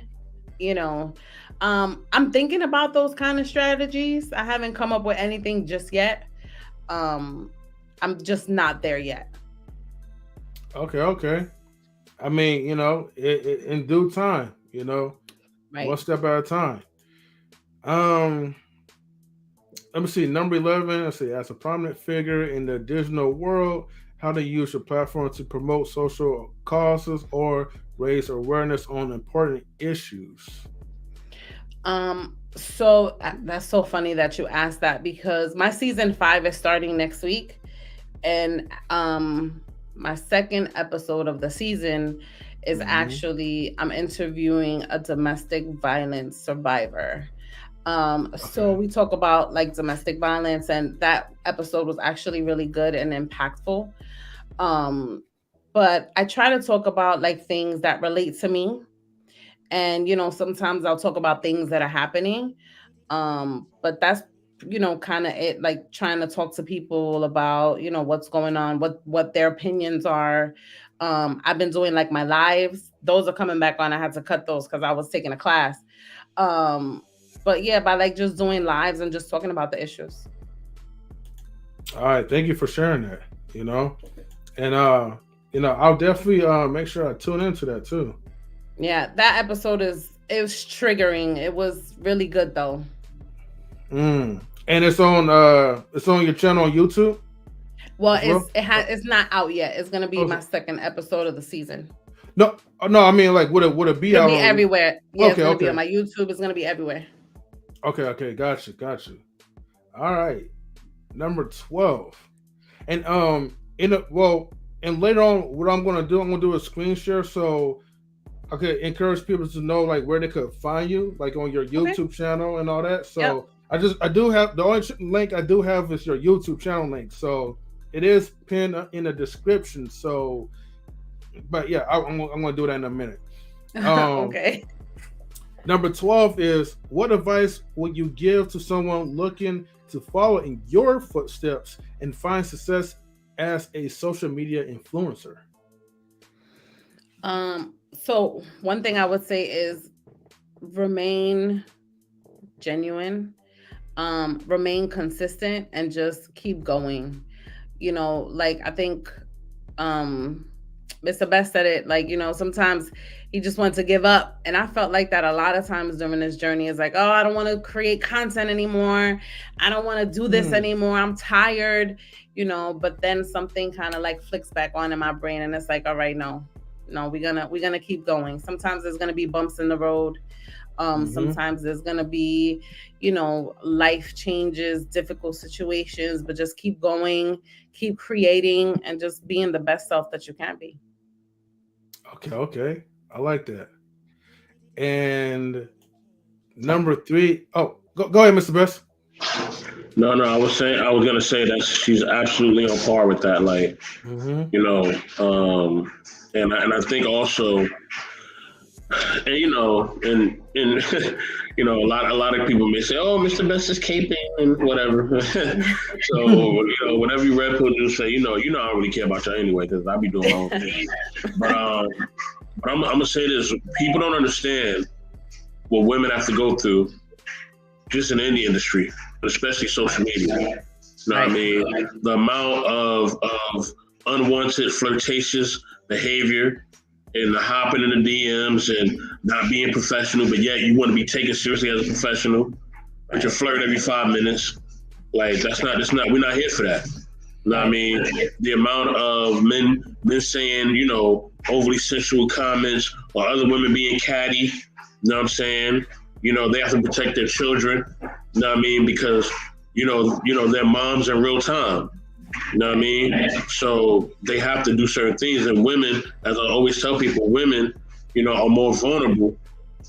you know. I'm thinking about those kind of strategies. I haven't come up with anything just yet. I'm just not there yet. Okay. I mean, in due time, right. One step at a time. Let me see. Number 11. Let's see. As a prominent figure in the digital world, how to use your platform to promote social causes or raise awareness on important issues. So that's so funny that you asked that, because my season 5 is starting next week, and my second episode of the season is actually I'm interviewing a domestic violence survivor. So we talk about like domestic violence, and that episode was actually really good and impactful. But I try to talk about like things that relate to me. And, sometimes I'll talk about things that are happening. But that's, kind of it, like trying to talk to people about, what's going on, what their opinions are. I've been doing like my lives. Those are coming back on. I had to cut those because I was taking a class. But yeah, by like just doing lives and just talking about the issues. All right. Thank you for sharing that, and, I'll definitely make sure I tune into that too. Yeah, that episode it was triggering. It was really good though. And it's on your channel on YouTube? Well, it's not out yet. It's gonna be my second episode of the season. No, I mean, like, would it be It'll out be everywhere? Yeah, it's gonna be on my YouTube. It's gonna be everywhere. Okay, got you. All right, number 12, and and later on, what I'm gonna do a screen share, so I could encourage people to know like where they could find you, like on your YouTube channel and all that. So I do have the only link I do have is your YouTube channel link, so it is pinned in the description. So, but yeah, I'm gonna do that in a minute. Okay. Number 12 is, what advice would you give to someone looking to follow in your footsteps and find success as a social media influencer? So one thing I would say is remain genuine, remain consistent, and just keep going. Like I think Mr. Best said it, like, sometimes he just wants to give up. And I felt like that a lot of times during this journey. Is like, oh, I don't want to create content anymore. I don't want to do this anymore. I'm tired, but then something kind of like flicks back on in my brain, and it's like, all right, no, we're gonna keep going. Sometimes there's gonna be bumps in the road. Sometimes there's gonna be, life changes, difficult situations, but just keep going, keep creating, and just being the best self that you can be. Okay. I like that. And number 3, go ahead, Mr. Best. No, I was gonna say that she's absolutely on par with that. Like, and I think also, and a lot of people may say, oh, Mr. Best is caping and whatever. So whenever you red pill, just say, I don't really care about y'all anyway, because I be doing my own thing. But I'm gonna say this: people don't understand what women have to go through just in any industry, especially social media. You know what I mean? The amount of unwanted flirtatious behavior and the hopping in the DMs and not being professional, but yet you want to be taken seriously as a professional, but you flirt every 5 minutes. Like, that's not, we're not here for that. You know what I mean? The amount of men saying, overly sensual comments, or other women being catty, you know what I'm saying? They have to protect their children, you know what I mean? Because, their moms in real time, you know what I mean? So they have to do certain things. And women, as I always tell people, women, are more vulnerable,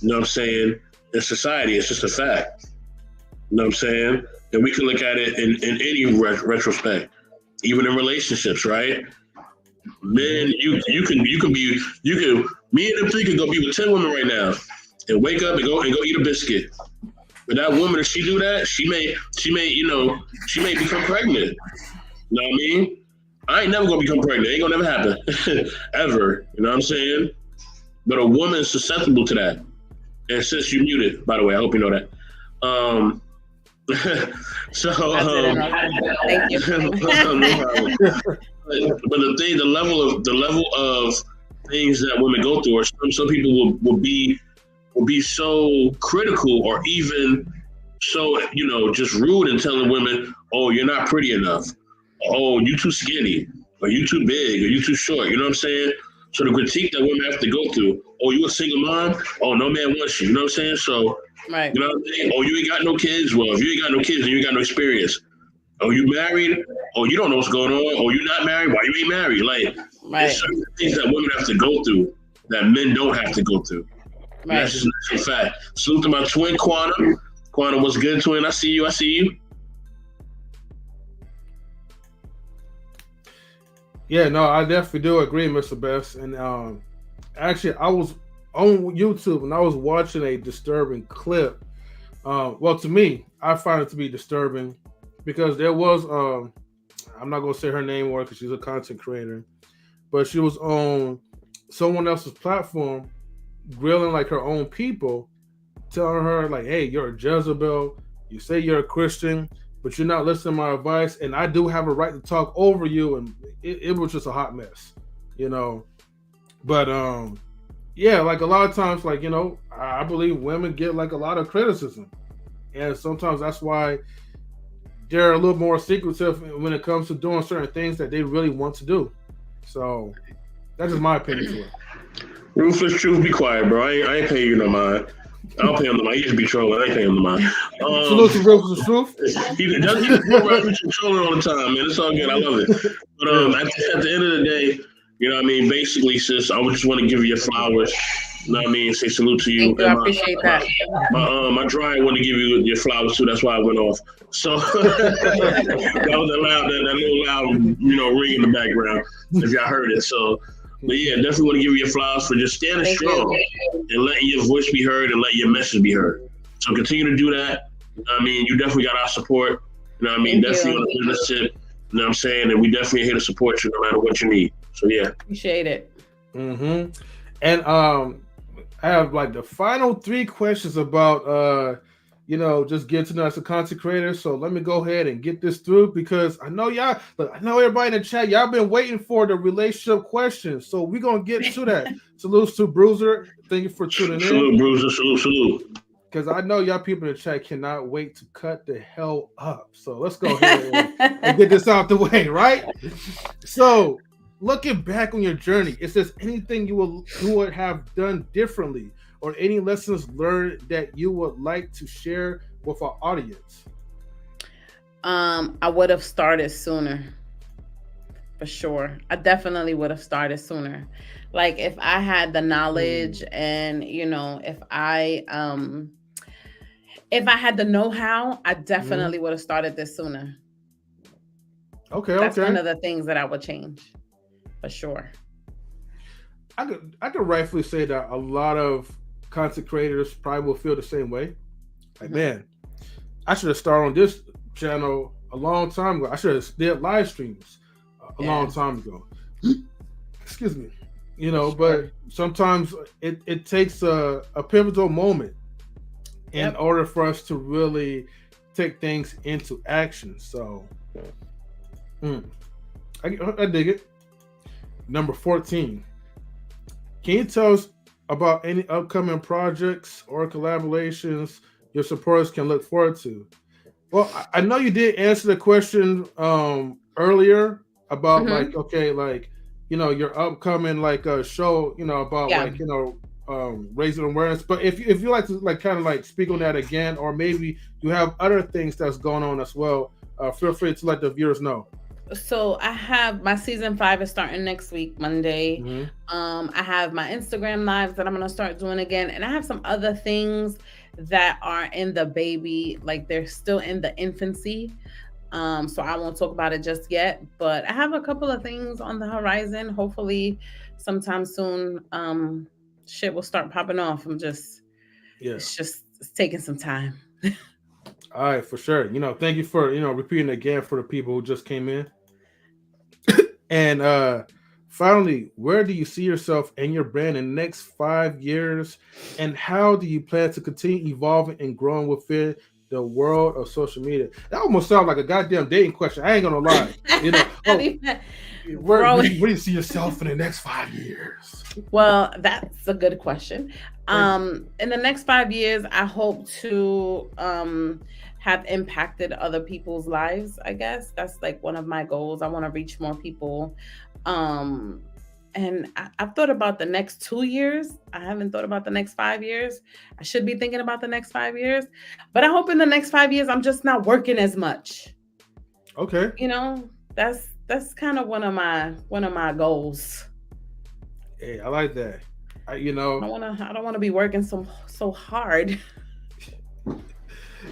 you know what I'm saying? in society. It's just a fact. You know what I'm saying? And we can look at it in any retrospect, even in relationships, right? Men, me and them three could go be with 10 women right now and wake up and go eat a biscuit. But that woman, if she do that, she may become pregnant. You know what I mean? I ain't never gonna become pregnant. It ain't gonna never happen. Ever. You know what I'm saying? But a woman is susceptible to that. And since you muted, by the way, I hope you know that. So thank you. No problem. But the level of things that women go through, or some people will be so critical, or even so, just rude and telling women, "Oh, you're not pretty enough. Oh, you too skinny, or you too big, or you too short." You know what I'm saying? So the critique that women have to go through. Oh, you a single mom? Oh, no man wants you. You know what I'm saying? So, right. You know what I'm saying? Oh, you ain't got no kids? Well, if you ain't got no kids, then you ain't got no experience. Oh, you married? Oh, you don't know what's going on. Oh, you not married? Why you ain't married? Like, there's certain things that women have to go through that men don't have to go through. Right. That's just a fact. Salute to my twin, Quantum. Quantum, what's good, twin? I see you. Yeah, no, I definitely do agree, Mr. Best. And actually, I was on YouTube and I was watching a disturbing clip. Well, to me, I find it to be disturbing because there was, I'm not going to say her name because she's a content creator, but she was on someone else's platform grilling like her own people, telling her like, hey, you're a Jezebel. You say you're a Christian, but you're not listening to my advice, and I do have a right to talk over you. And it was just a hot mess, But yeah, like a lot of times, like, I believe women get like a lot of criticism, and sometimes that's why they're a little more secretive when it comes to doing certain things that they really want to do. So that's just my opinion to it. Ruthless Truth, be quiet, bro. I ain't paying you no mind. I don't pay him the mind. He just be trolling. I ain't paying him the mind. Salute to Ruthless Truth. He's trolling all the time, man. It's all good. I love it. But at the end of the day, you know what I mean? Basically, sis, I would just want to give you your flowers. You know what I mean? Say salute to you. Thank you. I appreciate that. My dryer wanted to give you your flowers too. That's why I went off. So that was that little loud, ring in the background. If y'all heard it. So, but yeah, definitely want to give you your flowers for just standing strong and letting your voice be heard and letting your message be heard. So continue to do that. You know what I mean? You definitely got our support. You know what I mean? Definitely on the business tip. You know what I'm saying? And we definitely here to support you no matter what you need. So yeah. Appreciate it. Mm-hmm. And I have like the final 3 questions about just getting to know as a content creator. So let me go ahead and get this through because I know y'all, I know everybody in the chat, y'all been waiting for the relationship questions. So we're gonna get to that. Salutes to Bruiser. Thank you for tuning in. Salute, Bruiser. Salute. Because I know y'all people in the chat cannot wait to cut the hell up. So let's go ahead and get this out the way, right? So looking back on your journey, is there anything you would have done differently or any lessons learned that you would like to share with our audience? I would have started sooner. For sure. I definitely would have started sooner. Like if I had the knowledge and, if I had the know-how, I definitely would have started this sooner. Okay. That's one of the things that I would change. For sure. I could rightfully say that a lot of content creators probably will feel the same way. Like, man, I should have started on this channel a long time ago. I should have did live streams a long time ago. Excuse me. But sometimes it takes a pivotal moment in order for us to really take things into action. So I dig it. Number 14. Can you tell us about any upcoming projects or collaborations your supporters can look forward to? Well, I know you did answer the question earlier about your upcoming show, about raising awareness. But if you like to speak on that again, or maybe you have other things that's going on as well, feel free to let the viewers know. So I have my season 5 is starting next week, Monday. I have my Instagram lives that I'm gonna start doing again, and I have some other things that are in the baby, like they're still in the infancy. So I won't talk about it just yet, but I have a couple of things on the horizon. Hopefully, sometime soon, shit will start popping off. It's taking some time. All right, for sure. Thank you for repeating again for the people who just came in. And finally, where do you see yourself and your brand in the next 5 years, and how do you plan to continue evolving and growing within the world of social media? That almost sounds like a goddamn dating question. I ain't gonna lie. Where do you see yourself in the next 5 years? Well, that's a good question. In the next 5 years, I hope to have impacted other people's lives. I guess that's like one of my goals. I want to reach more people. And I've thought about the next 2 years. I haven't thought about the next 5 years. I should be thinking about the next 5 years, but I hope in the next 5 years I'm just not working as much. Okay. That's kind of one of my goals. Hey, I like that. I don't want to be working so hard.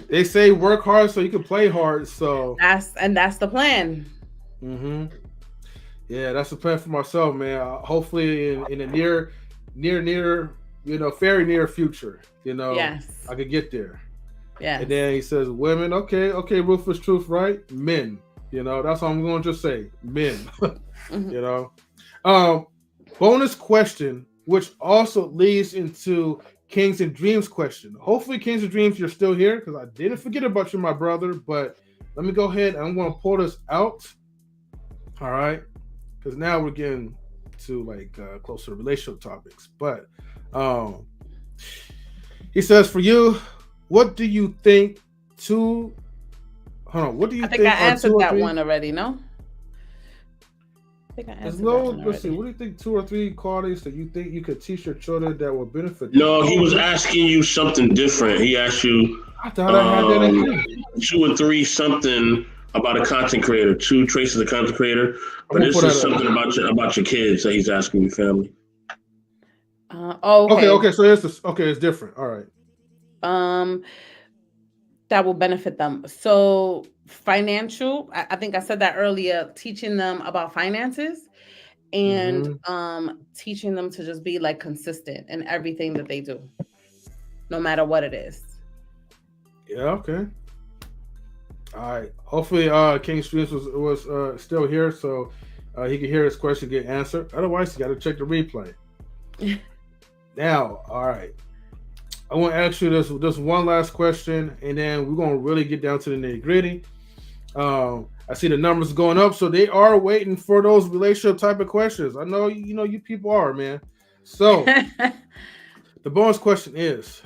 They say work hard so you can play hard. So that's the plan. Yeah, that's the plan for myself, man. Hopefully in the near, very near future, Yes. I could get there. Yeah. And then he says, women, okay, ruthless truth, right? Men, that's all I'm going to just say. Men, bonus question, which also leads into Kings and Dreams question. Hopefully, Kings and Dreams, you're still here, because I didn't forget about you, my brother. But let me go ahead and I'm going to pull this out. All right, because now we're getting to closer relationship topics. But he says, for you, what do you think? What do you think? I think I answered that one already. No. Let's see. What do you think? 2 or 3 qualities that you think you could teach your children that will benefit them? No, he was asking you something different. He asked you. I thought I had that in 2 or 3 something about a content creator. 2 traits of the content creator. But this is something about your kids that he's asking your family. Okay. Okay. So it's different. All right. That will benefit them. So financial, I think I said that earlier, teaching them about finances and teaching them to just be consistent in everything that they do, no matter what it is. Yeah, okay. All right. Hopefully King Streams was still here so he could hear his question get answered. Otherwise, you got to check the replay. Now, all right. I want to ask you this one last question, and then we're going to really get down to the nitty-gritty. I see the numbers going up, so they are waiting for those relationship type of questions. I know you people are, man. So the bonus question is,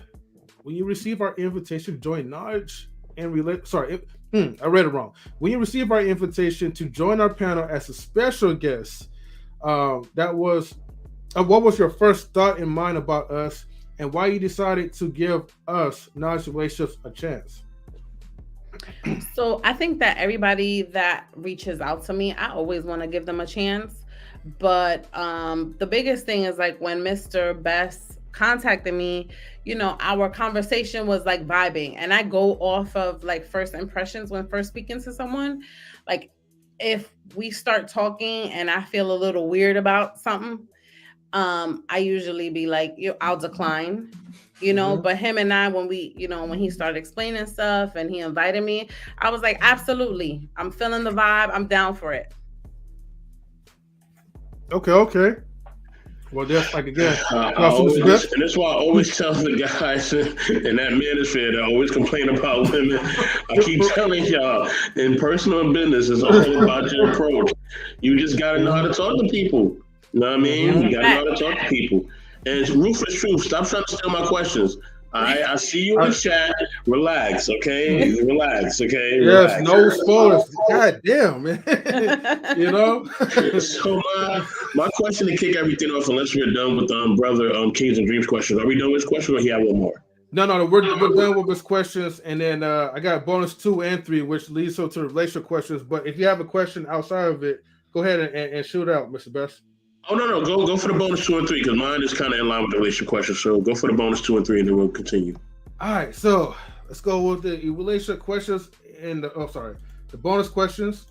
when you receive our invitation to join Knowledge and I read it wrong. When you receive our invitation to join our panel as a special guest, what was your first thought in mind about us, and why you decided to give us Knowledge Relationships a chance? So I think that everybody that reaches out to me, I always want to give them a chance. But the biggest thing is when Mr. Best contacted me, our conversation was vibing. And I go off of first impressions when first speaking to someone. If we start talking and I feel a little weird about something, I usually be I'll decline, but him and I, when he started explaining stuff and he invited me, I was like, absolutely. I'm feeling the vibe. I'm down for it. Okay. Well, that's again. And that's why I always tell the guys in that manosphere that always complain about women. I keep telling y'all, in personal and business, it's all about your approach. You just got to know how to talk to people. You know what I mean? You gotta know how to talk to people. And it's ruthless truth. Stop trying to steal my questions. I see you in the chat. Relax, okay? Relax, okay? Yes, no spoilers. God damn, man. So my question to kick everything off, unless we're done with brother Kings and Dreams questions. Are we done with this question, or he have one more? No. We're done with this questions, and then I got bonus 2 and 3, which leads to relationship questions. But if you have a question outside of it, go ahead and shoot out, Mr. Best. Oh no, go for the bonus 2 and 3 because mine is kind of in line with the relationship questions. So go for the bonus 2 and 3, and then we'll continue. All right, so let's go with the relationship questions and the bonus questions.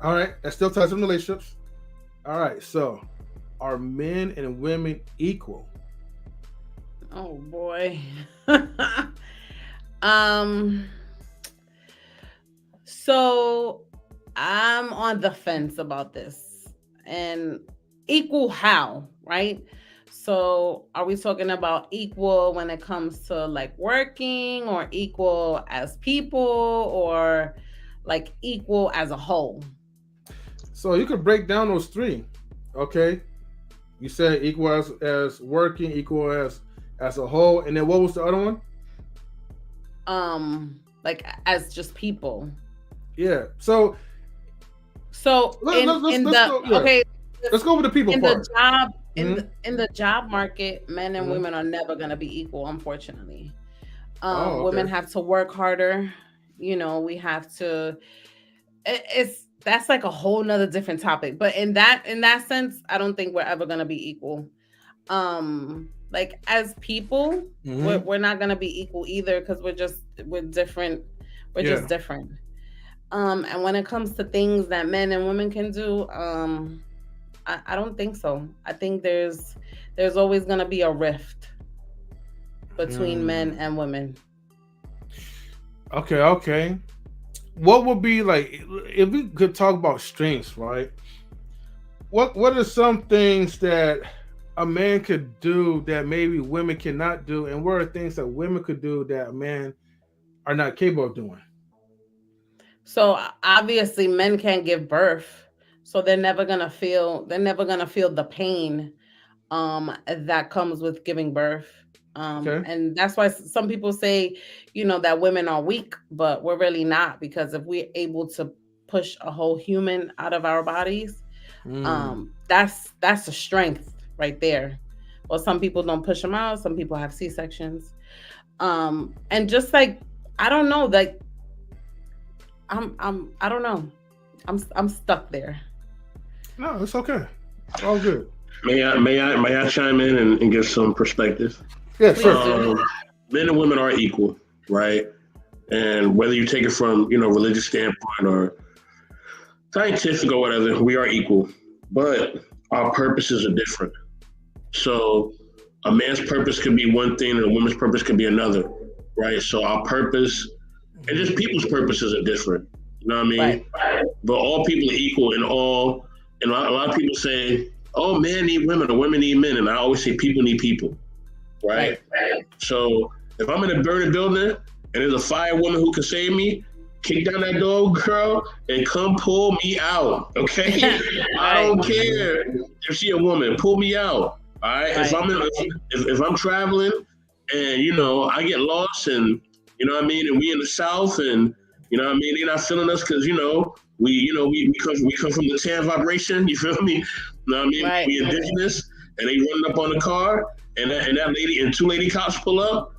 All right, that still ties in relationships. All right, so are men and women equal? Oh boy. So I'm on the fence about this. And equal how, right? So are we talking about equal when it comes to like working, or equal as people, or like equal as a whole? So you could break down those 3. Okay. You said equal as working, equal as a whole, and then what was the other one? Like as just people. Yeah. So let's go with the people in part. The job in the job market, men and women are never going to be equal, unfortunately. Women have to work harder. You know, we have to. That's like a whole nother different topic. But in that sense, I don't think we're ever going to be equal. Like as people, we're not going to be equal either, because we're different. We're just different. And when it comes to things that men and women can do, I don't think so. I think there's always going to be a rift between men and women. Okay. What would be like, if we could talk about strengths, right? What are some things that a man could do that maybe women cannot do, and what are things that women could do that men are not capable of doing? So obviously men can't give birth, so they're never gonna feel the pain that comes with giving birth. And that's why some people say, you know, that women are weak, but we're really not, because if we're able to push a whole human out of our bodies, that's a strength right there. Well, some people don't push them out, some people have C-sections. And just like, I don't know, like I don't know. I'm stuck there. No, it's okay. All good. May I chime in and give some perspective? Yeah, sure. Men and women are equal, right? And whether you take it from, you know, religious standpoint or scientific or whatever, we are equal. But our purposes are different. So a man's purpose could be one thing and a woman's purpose could be another, right? So our purpose and just people's purposes are different. You know what I mean? Right. But all people are equal in all. And a lot of people say, oh, men need women or women need men. And I always say people need people, right? So if I'm in a burning building and there's a fire woman who can save me, kick down that door, girl, and come pull me out, okay? I don't care if she a woman, pull me out, all right? If I'm traveling and, you know, I get lost and, you know what I mean, and we in the South and, you know what I mean, they're not feeling us because, you know, we come from the tan vibration, you feel me? You know what I mean? Right. We indigenous, and they running up on the car, and that lady and 2 lady cops pull up.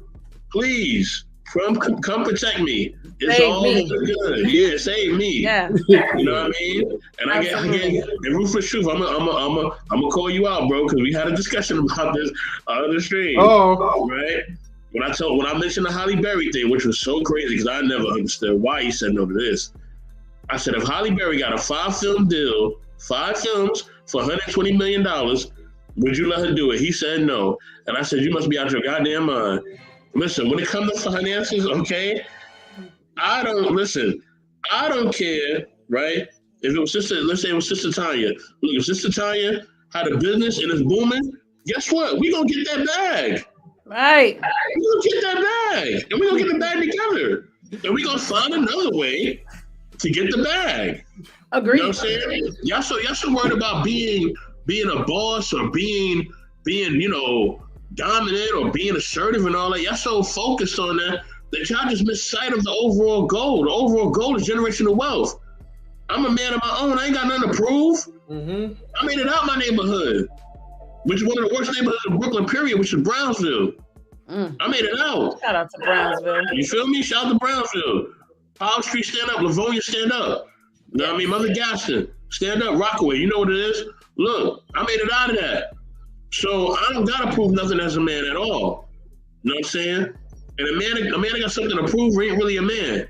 Please, come protect me. It's save all me. Good. Yeah, save me. Yeah. You know what I mean? And I get the ruthless truth. I'm gonna call you out, bro, because we had a discussion about this on the stream. Oh, right. When I mentioned the Halle Berry thing, which was so crazy because I never understood why he said no to this. I said, if Halle Berry got a 5-film deal, 5 films for $120 million, would you let her do it? He said no. And I said, you must be out your goddamn mind. Listen, when it comes to finances, okay, I don't care, right? If it was let's say it was Sister Tanya. Look, if Sister Tanya had a business and it's booming, guess what? We gonna get that bag. Right. We gonna get that bag. And we gonna get the bag together. And we gonna find another way to get the bag. Agreed. You know what I'm saying? Y'all so worried about being a boss or being, you know, dominant or being assertive and all that. Y'all so focused on that y'all just miss sight of the overall goal. The overall goal is generational wealth. I'm a man of my own. I ain't got nothing to prove. Mm-hmm. I made it out my neighborhood, which is one of the worst neighborhoods in Brooklyn, period, which is Brownsville. I made it out. Shout out to Brownsville. You feel me? Shout out to Brownsville. Powell Street, stand up. Livonia, stand up. You know what I mean? Mother Gaston, stand up. Rockaway, you know what it is? Look, I made it out of that. So I don't gotta prove nothing as a man at all. You know what I'm saying? And a man that got something to prove ain't really a man.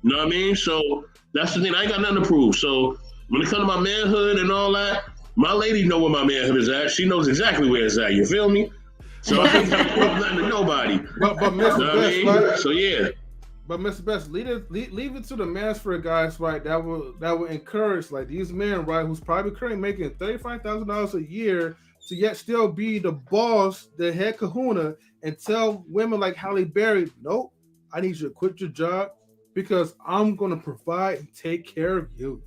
You know what I mean? So that's the thing. I ain't got nothing to prove. So when it comes to my manhood and all that, my lady know where my manhood is at. She knows exactly where it's at. You feel me? So I ain't got to prove nothing to nobody. But Mr. You know Best, I mean? right? So yeah. But Mr. Best, leave it to the Mansford guys, right? That will encourage like these men, right, who's probably currently making $35,000 a year to yet still be the boss, the head kahuna, and tell women like Halle Berry, nope, I need you to quit your job because I'm gonna provide and take care of you.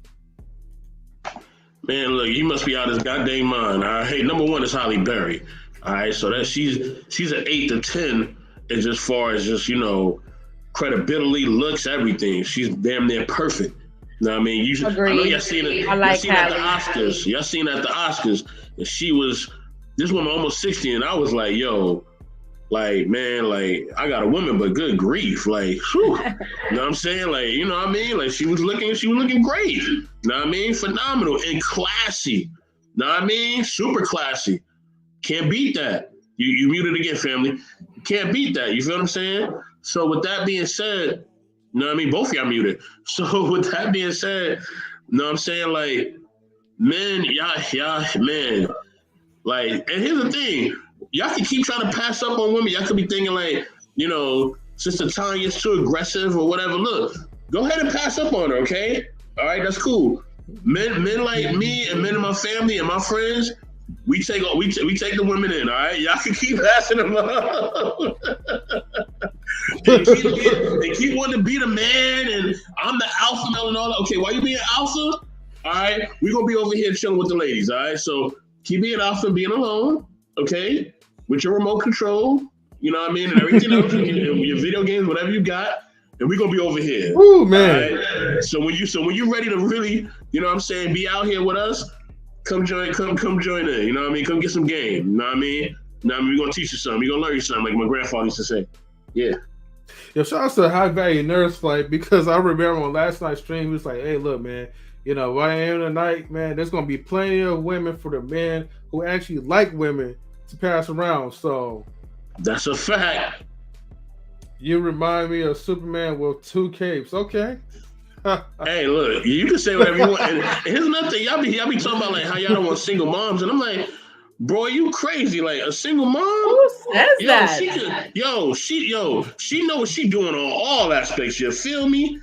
Man, look, you must be out of his goddamn mind. All right, hey, number one is Halle Berry. All right, so that she's an 8 to 10 as far as just, you know, credibility, looks, everything. She's damn near perfect. You know what I mean? I know y'all seen it. Y'all seen at the Oscars. Y'all seen at the Oscars, and she was this woman almost 60, and I was like, yo, like, man, like, I got a woman, but good grief, like, whew. You know what I'm saying? Like, you know what I mean? Like, she was looking great. You know what I mean? Phenomenal and classy. You know what I mean? Super classy. Can't beat that. You muted again, family. You can't beat that. You feel what I'm saying? So with that being said, you know what I mean? Both of y'all muted. So with that being said, you know what I'm saying? Like, men, y'all, man. Like, and here's the thing. Y'all can keep trying to pass up on women. Y'all could be thinking like, you know, Sister Tanya's too aggressive or whatever. Look, go ahead and pass up on her, okay? All right, that's cool. Men like me and men in my family and my friends, we take the women in, all right? All can keep passing them up. and keep wanting to be the man and I'm the alpha male and all that. Okay, why you being alpha? All right, we're going to be over here chilling with the ladies, all right? So keep being alpha and being alone, okay? With your remote control, you know what I mean? And everything else, and your video games, whatever you got, and we're going to be over here. Ooh, man. Right? So when you ready to really, you know what I'm saying, be out here with us, come join in, you know what I mean? Come get some game, you know what I mean? Now we're going to teach you something. We're going to learn you something, like my grandfather used to say. Yeah. Yo, shout out to High Value Nurse Flight, because I remember on last night's stream, he was like, hey, look, man, you know, where I am tonight, man, there's going to be plenty of women for the men who actually like women to pass around. So that's a fact. You remind me of Superman with 2 capes. Okay. Hey, look, you can say whatever you want. And here's another thing. Y'all be talking about like how y'all don't want single moms, and I'm like, bro, you crazy? Like a single mom? Who says that? She know what she doing on all aspects. You feel me?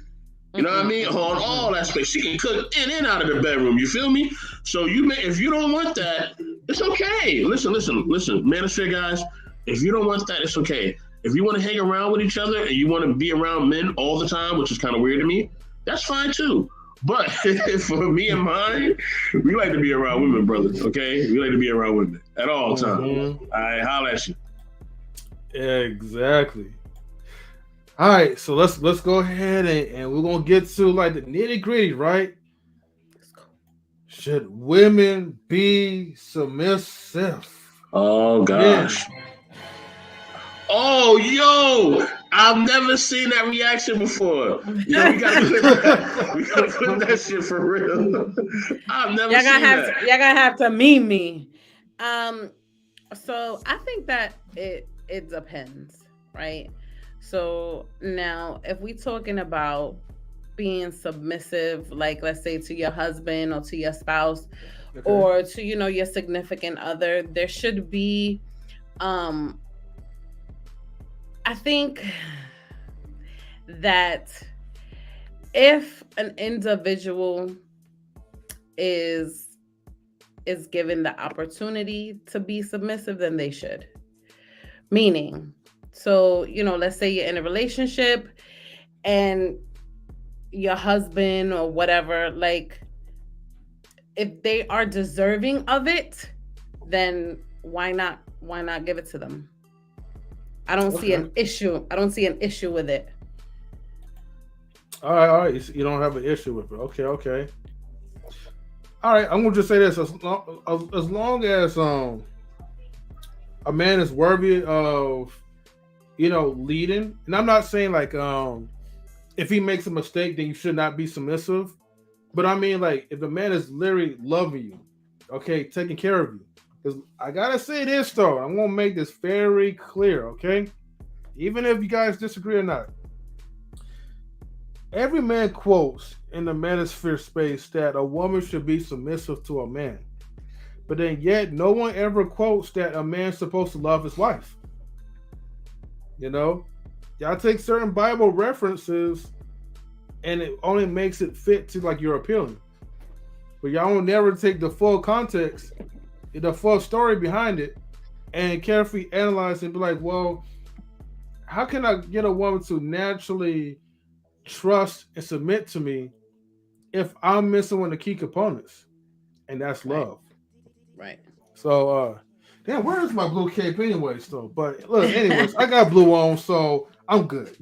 You know what I mean? On all aspects, she can cook in and out of the bedroom. You feel me? So if you don't want that, it's okay. Listen, manosphere guys. If you don't want that, it's okay. If you want to hang around with each other and you want to be around men all the time, which is kind of weird to me, that's fine too. But for me and mine, we like to be around women, brothers. Okay, we like to be around women at all times. I holler at you. Exactly. All right, so let's go ahead and we're gonna get to like the nitty gritty, right? Should women be submissive? Oh gosh. Yeah. Oh, yo, I've never seen that reaction before. Yo, we gotta put that shit for real. I've never seen that. Y'all gonna have to meme me. So I think that it depends, right? So now, if we talking about being submissive, like let's say to your husband or to your spouse, okay, or to your significant other, there should be I think that if an individual is given the opportunity to be submissive, then they should. Meaning, so, let's say you're in a relationship and your husband or whatever, like, if they are deserving of it, then why not give it to them? I don't see an issue. I don't see an issue with it. All right. You don't have an issue with it. Okay. All right. I'm gonna just say this: as long as a man is worthy of leading. And I'm not saying like if he makes a mistake, then you should not be submissive. But I mean, like, if the man is literally loving you, okay, taking care of you. Because I gotta say this though, I'm gonna make this very clear, okay? Even if you guys disagree or not. Every man quotes in the manosphere space that a woman should be submissive to a man. But then yet no one ever quotes that a man's supposed to love his wife. Y'all take certain Bible references and it only makes it fit to like your opinion. But y'all will never take the full context, the full story behind it, and carefully analyze and be like, well, how can I get a woman to naturally trust and submit to me if I'm missing one of the key components? And that's love. Right. So damn, where is my blue cape anyways though? But look, anyways, I got blue on, so I'm good.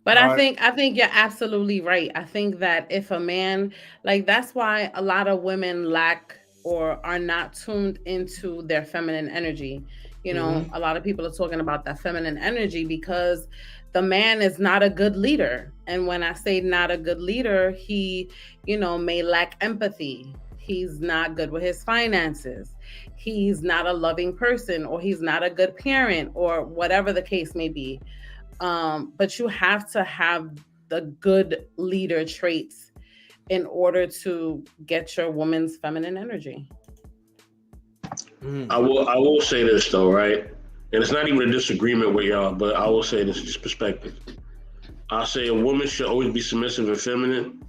But I think you're absolutely right. I think that if a man, like, that's why a lot of women lack or are not tuned into their feminine energy. A lot of people are talking about that feminine energy because the man is not a good leader. And when I say not a good leader, he, may lack empathy. He's not good with his finances. He's not a loving person, or he's not a good parent, or whatever the case may be. But you have to have the good leader traits in order to get your woman's feminine energy. I will say this though, right? And it's not even a disagreement with y'all, but I will say this perspective. I'll say a woman should always be submissive and feminine,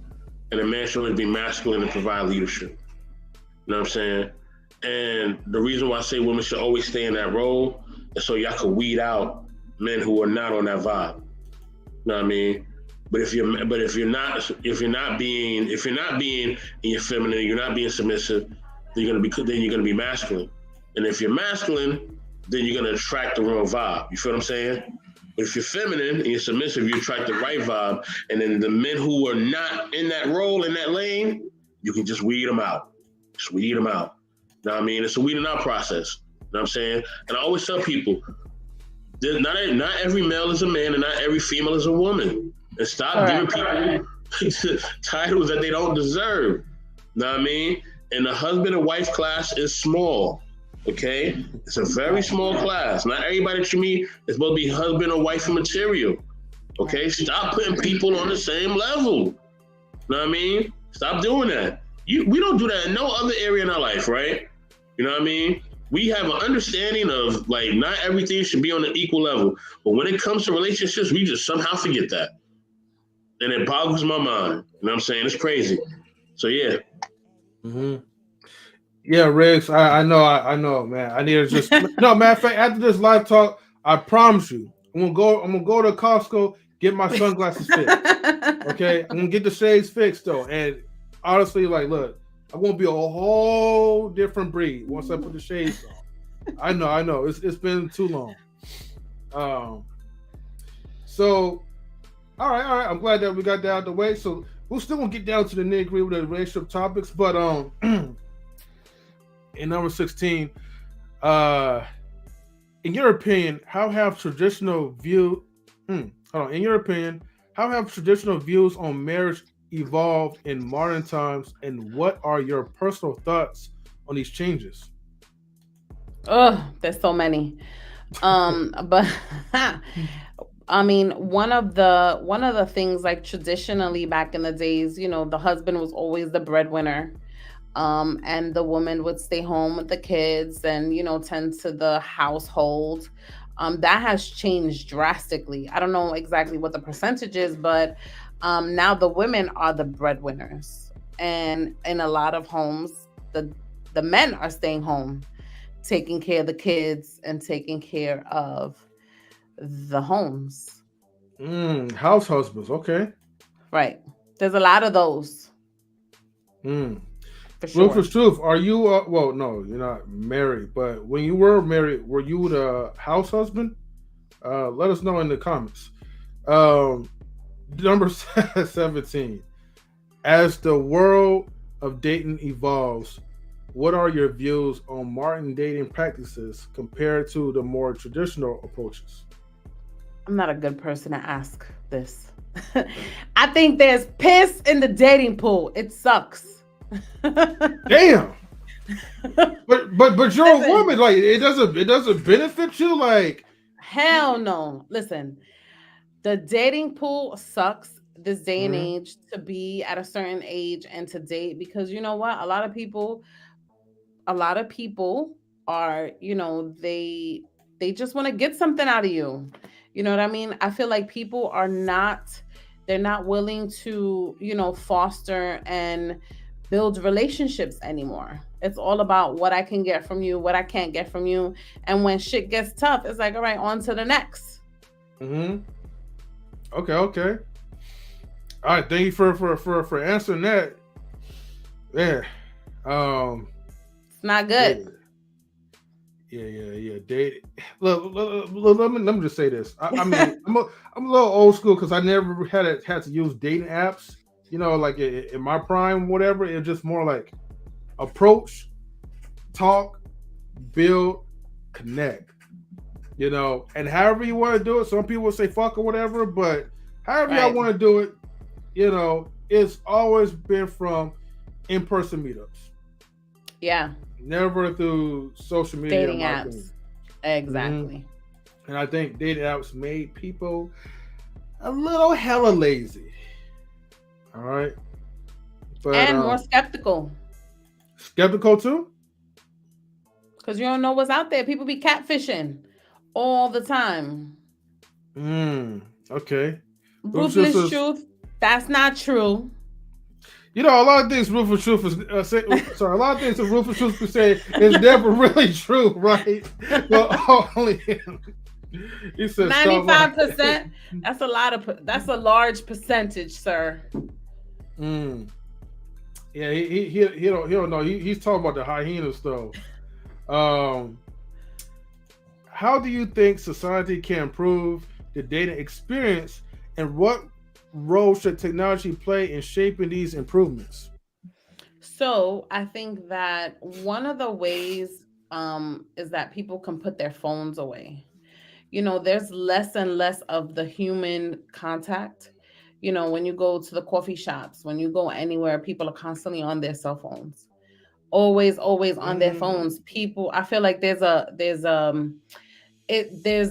and a man should always be masculine and provide leadership. You know what I'm saying? And the reason why I say women should always stay in that role is so y'all can weed out men who are not on that vibe. You know what I mean? But if you're not being in your feminine, you're not being submissive, then you're gonna be masculine. And if you're masculine, then you're gonna attract the wrong vibe. You feel what I'm saying? But if you're feminine and you're submissive, you attract the right vibe. And then the men who are not in that role, in that lane, you can just weed them out. Just weed them out. You know what I mean? It's a weeding out process. You know what I'm saying? And I always tell people, not every male is a man and not every female is a woman. And stop giving people titles that they don't deserve. You know what I mean? And the husband and wife class is small. Okay? It's a very small class. Not everybody to me is supposed to be husband or wife material. Okay? Stop putting people on the same level. You know what I mean? Stop doing that. We don't do that in no other area in our life, right? You know what I mean? We have an understanding of, like, not everything should be on an equal level. But when it comes to relationships, we just somehow forget that. And it boggles my mind. You know what I'm saying? It's crazy. So, yeah. Mm-hmm. Yeah, Riggs, I know, man. I need to just... No, matter of fact, after this live talk, I promise you, I'm gonna go to Costco, get my sunglasses fixed. Okay? I'm gonna get the shades fixed, though. And honestly, like, look, I'm gonna be a whole different breed once I put the shades on. I know. It's been too long. So, all right. I'm glad that we got that out of the way. So we're still gonna get down to the nitty-gritty with the relationship topics, but in number 16, in your opinion, how have traditional views on marriage evolved in modern times, and what are your personal thoughts on these changes? Oh, there's so many. But I mean, one of the things, like, traditionally back in the days, the husband was always the breadwinner. And the woman would stay home with the kids and, tend to the household. That has changed drastically. I don't know exactly what the percentage is, but now the women are the breadwinners. And in a lot of homes, the men are staying home, taking care of the kids and taking care of the homes. House husbands, okay. Right. There's a lot of those. For sure. Rufus Truth, are you, well, no, you're not married, but when you were married, were you the house husband? Let us know in the comments. Number 17. As the world of dating evolves, what are your views on modern dating practices compared to the more traditional approaches? I'm not a good person to ask this. I think there's piss in the dating pool. It sucks. Damn. But you're a woman. Like it doesn't benefit you. Like hell no. Listen, the dating pool sucks this day and age to be at a certain age and to date, because you know what? A lot of people are, they just want to get something out of you. You know what I mean? I feel like people are not, they're not willing to, foster and build relationships anymore. It's all about what I can get from you, what I can't get from you. And when shit gets tough, it's like, all right, on to the next. Okay. All right, thank you for answering that. Yeah. It's not good. Yeah. Date. Look, let me just say this. I mean, I'm a little old school because I never had to use dating apps. Like in my prime, whatever. It's just more like approach, talk, build, connect. And however you want to do it. Some people say fuck or whatever, but however y'all want to do it, it's always been from in-person meetups. Yeah. Never through social media. Dating apps. Exactly. And I think dating apps made people a little hella lazy. All right. But, and more skeptical. Skeptical too? Because you don't know what's out there. People be catfishing all the time. Okay. Ruthless truth. That's not true. A lot of things Ruthless Truth is a lot of things that Ruthless Truth could say is never really true, right? Well, only he said 95%. That's a large percentage, sir. Yeah, he don't know. He's talking about the hyenas though. How do you think society can improve the dating experience, and what role should technology play in shaping these improvements? So I think that one of the ways is that people can put their phones away. There's less and less of the human contact. When you go to the coffee shops, when you go anywhere, people are constantly on their cell phones. Always on their phones. People, I feel like there's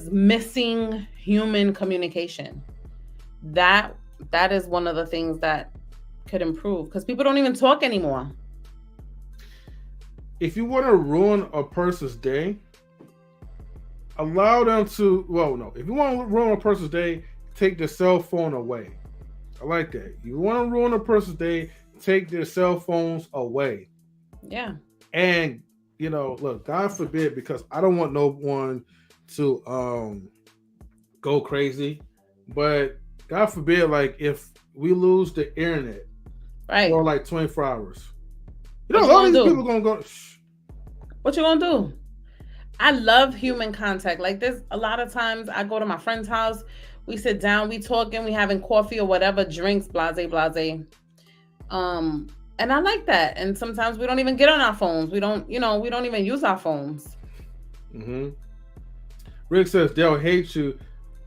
missing human communication. That is one of the things that could improve, because people don't even talk anymore. If you want to ruin a person's day, allow them to. Well, no. If you want to ruin a person's day, take their cell phone away. I like that. You want to ruin a person's day, take their cell phones away. Yeah. And look, God forbid, because I don't want no one to go crazy, but God forbid, like if we lose the internet for like 24 hours, all these people gonna go. What you gonna do? I love human contact. Like there's a lot of times I go to my friend's house, we sit down, we talking, we having coffee or whatever, drinks, blase. And I like that. And sometimes we don't even get on our phones. We don't even use our phones. Rick says they'll hate you.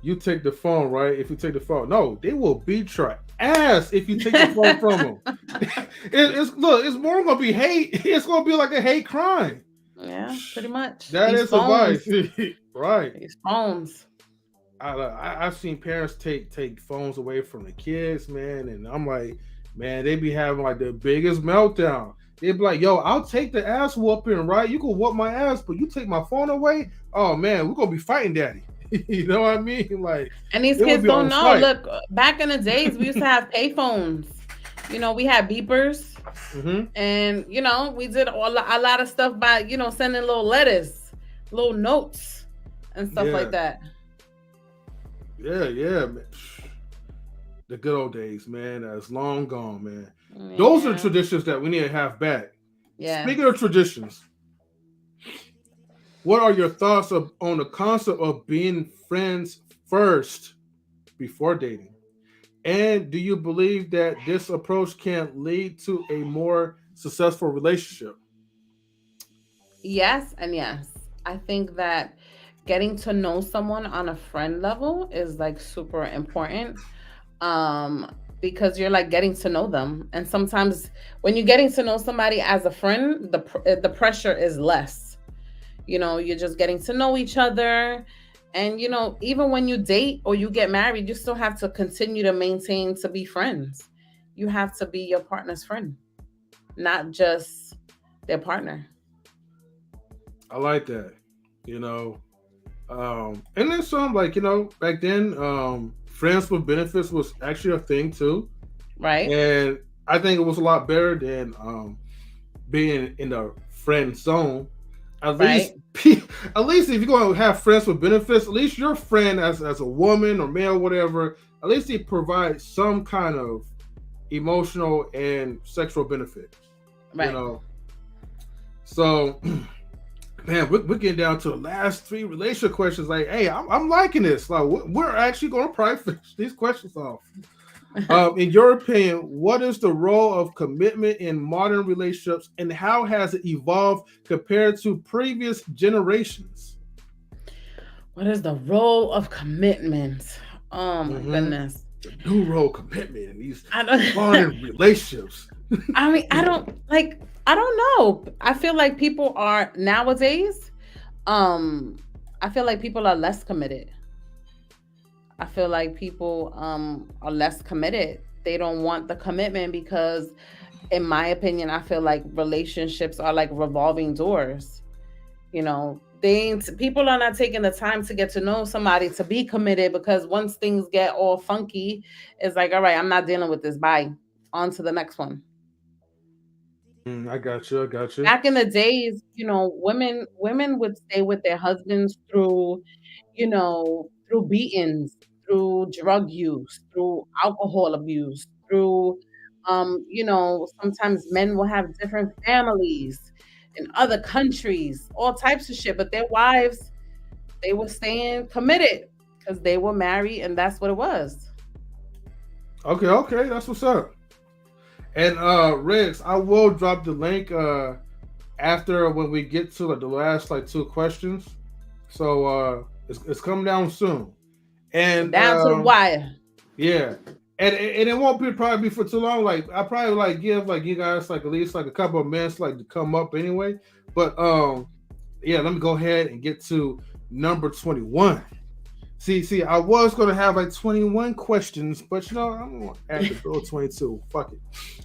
You take the phone, right? If you take the phone, no, they will beat your ass if you take the phone from them. It's more gonna be hate. It's gonna be like a hate crime. Yeah, pretty much. That is advice, right? These phones. I've seen parents take phones away from the kids, man, and I'm like, man, they be having like the biggest meltdown. They'd be like, yo, I'll take the ass whooping, right? You can whoop my ass, but you take my phone away? Oh man, we're gonna be fighting daddy. You know what I mean? Like, and these kids don't know. Fight. Look, back in the days, we used to have pay phones. We had beepers, and we did a lot of stuff by sending little letters, little notes, and stuff like that. Yeah, man. The good old days, man. That's long gone, man. Yeah. Those are traditions that we need to have back. Yeah. Speaking of traditions, what are your thoughts on the concept of being friends first before dating? And do you believe that this approach can lead to a more successful relationship? Yes and yes. I think that getting to know someone on a friend level is like super important. Because you're like getting to know them, and sometimes when you're getting to know somebody as a friend, the pressure is less. You're just getting to know each other, and even when you date or you get married, you still have to continue to maintain to be friends. You have to be your partner's friend, not just their partner. I like that. And then some, like, back then, friends with benefits was actually a thing too. Right. And I think it was a lot better than being in the friend zone. At least, at least if you're going to have friends with benefits, at least your friend as a woman or male, whatever, at least they provide some kind of emotional and sexual benefit. Right. So, man, we're getting down to the last 3 relationship questions. Like, hey, I'm liking this. Like, we're actually going to probably finish these questions off. In your opinion, what is the role of commitment in modern relationships, and how has it evolved compared to previous generations? What is the role of commitment? Oh my goodness. The new role, commitment in these modern relationships. I mean, I don't know. I feel like people are nowadays, I feel like people are less committed. I feel like people are less committed. They don't want the commitment because, in my opinion, I feel like relationships are like revolving doors. People are not taking the time to get to know somebody to be committed, because once things get all funky, it's like, all right, I'm not dealing with this. Bye. On to the next one. I got you. Back in the days, women would stay with their husbands through beatings, through drug use, through alcohol abuse, through sometimes men will have different families in other countries, all types of shit, but their wives, they were staying committed because they were married, and that's what it was. Okay, that's what's up. And Riggs, I will drop the link after when we get to the last 2 questions. So it's coming down soon. And down to the wire. Yeah. And it won't probably be for too long. Like, I'll probably give you guys at least a couple of minutes to come up anyway. But yeah, let me go ahead and get to number 21. See, I was gonna have 21 questions, but I'm gonna add the bill 22. Fuck it.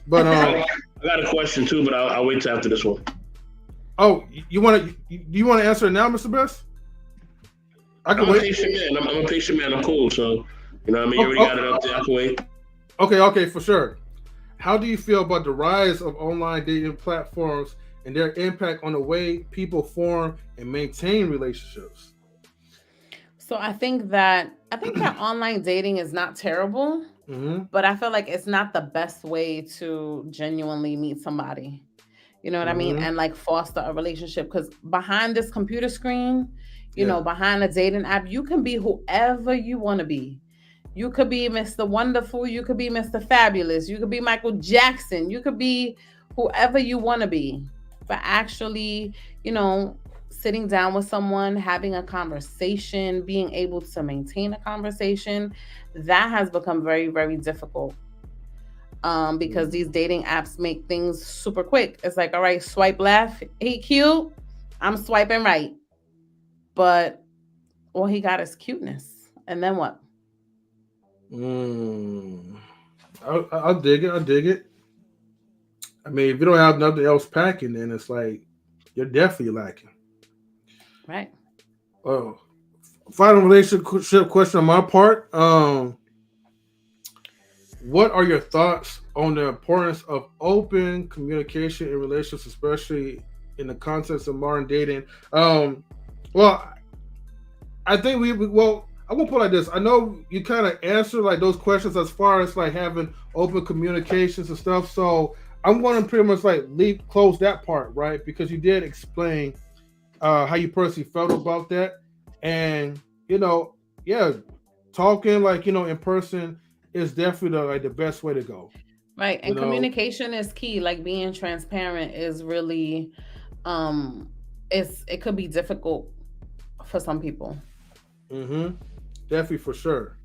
But I got a question too, but I'll wait till after this one. Oh, you want to answer it now, Mr. Best? I'm a patient man. I'm a patient man. I'm cool. So, you already got it up there. I can wait. Okay, for sure. How do you feel about the rise of online dating platforms and their impact on the way people form and maintain relationships? So I think that online dating is not terrible, but I feel like it's not the best way to genuinely meet somebody. You know what I mean? And foster a relationship, because behind this computer screen, behind a dating app, you can be whoever you want to be. You could be Mr. Wonderful. You could be Mr. Fabulous. You could be Michael Jackson. You could be whoever you want to be. But actually, sitting down with someone, having a conversation, being able to maintain a conversation, that has become very, very difficult. Because these dating apps make things super quick. It's like, all right, swipe left. He cute. I'm swiping right. But all he got is cuteness. And then what? I'll dig it. I mean, if you don't have nothing else packing, then it's like you're definitely lacking. Right. Oh, final relationship question on my part. What are your thoughts on the importance of open communication in relationships, especially in the context of modern dating? Well, I think I won't put it like this. I know you kind of answer those questions as far as having open communications and stuff. So I'm going to pretty much close that part, right? Because you did explain how you personally felt about that, and talking in person is definitely the best way to go. Right. And communication is key. Being transparent is really it could be difficult for some people. Definitely, for sure.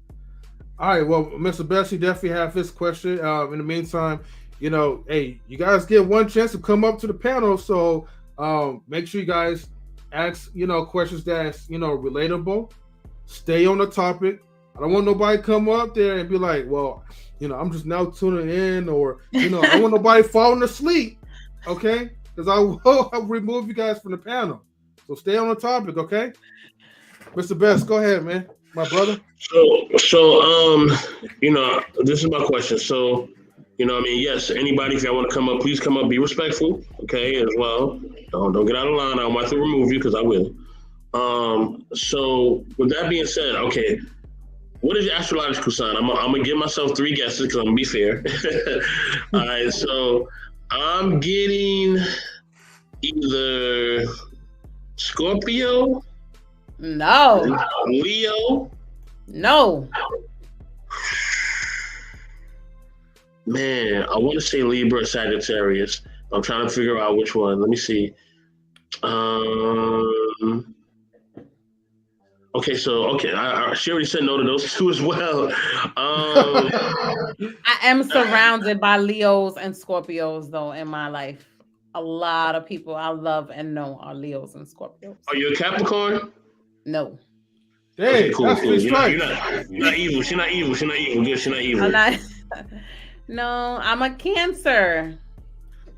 All right, well, Mr. Bessie definitely have his question. In the meantime, hey, you guys get one chance to come up to the panel, so make sure you guys ask, questions that's, relatable. Stay on the topic. I don't want nobody come up there and be like, well, I'm just now tuning in, or, I don't want nobody falling asleep, okay? Because I'll remove you guys from the panel. So stay on the topic, okay? Mr. Best, go ahead, man. My brother. So, this is my question. So, yes, anybody, if y'all want to come up, please come up. Be respectful, okay, as well. Don't get out of line. I don't want to remove you because I will. So, with that being said, okay, what is your astrological sign? I'm gonna give myself 3 guesses because I'm gonna be fair. All right, so I'm getting either Scorpio. No. Leo. No. Man, I want to say Libra or Sagittarius. I'm trying to figure out which one. Let me see. Okay, she already said no to those 2 as well. I am surrounded by Leos and Scorpios, though, in my life. A lot of people I love and know are Leos and Scorpios. Are you a Capricorn? No. Hey, okay, cool. You're not evil. She's not evil. Good, she's not evil. No, I'm a Cancer.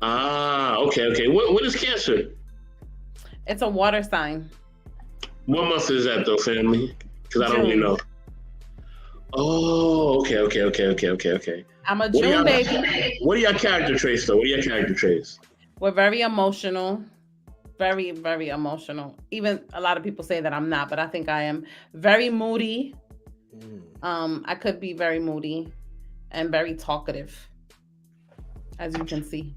Ah, okay. What is Cancer? It's a water sign. What month is that, though, family? Because I don't really know. Oh, okay. I'm a June baby. What are your character traits, though? We're very emotional. Very, very emotional. Even a lot of people say that I'm not, but I think I am. Very moody. I could be very moody and very talkative, as you can see.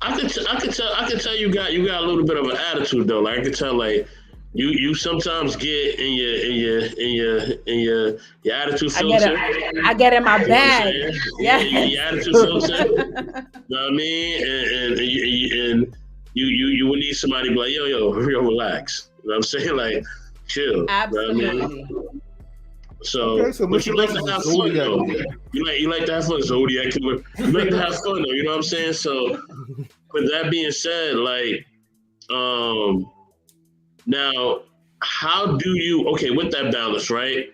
I could tell you got a little bit of an attitude, though. Like I could tell, like you sometimes get in your attitude filter. I get in my bag. Yeah, your attitude filter. You know what I mean? And you would need somebody to be like, yo, relax. You know what I'm saying? Like, chill. Absolutely. You know what I mean? So but you like to have fun, though. You like to have fun, Zodiac killer. You like to have fun, though. You know what I'm saying? So, with that being said, like, now, how do you, with that balance, right?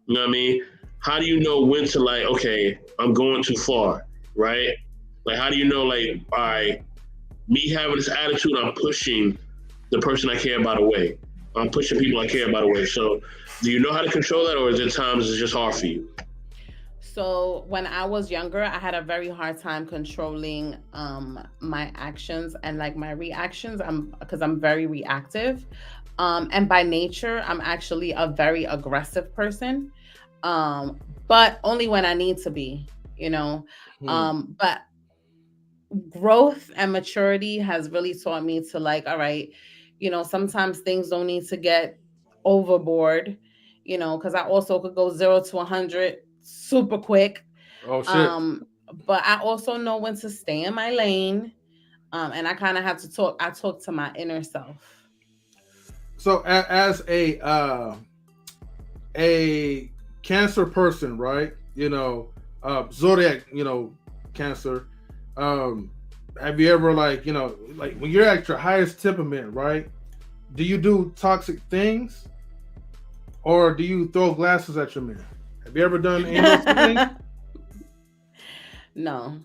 You know what I mean? How do you know when to, like, okay, I'm going too far, right? Like, how do you know, like, all right, me having this attitude, I'm pushing the person I care about away. I'm pushing people I care about away. So, do you know how to control that, or is there times it's just hard for you? So when I was younger, I had a very hard time controlling my actions and like my reactions. Because I'm very reactive. And by nature, I'm actually a very aggressive person. But only when I need to be, but growth and maturity has really taught me to, like, all right, sometimes things don't need to get overboard, because I also could go 0 to 100 super quick. Oh shit. But I also know when to stay in my lane. And I kind of have to I talk to my inner self. So as a Cancer person, right? Zodiac, Cancer. Have you ever like when you're at your highest temperament, right? Do you do toxic things, or do you throw glasses at your man? Have you ever done any of those things? No,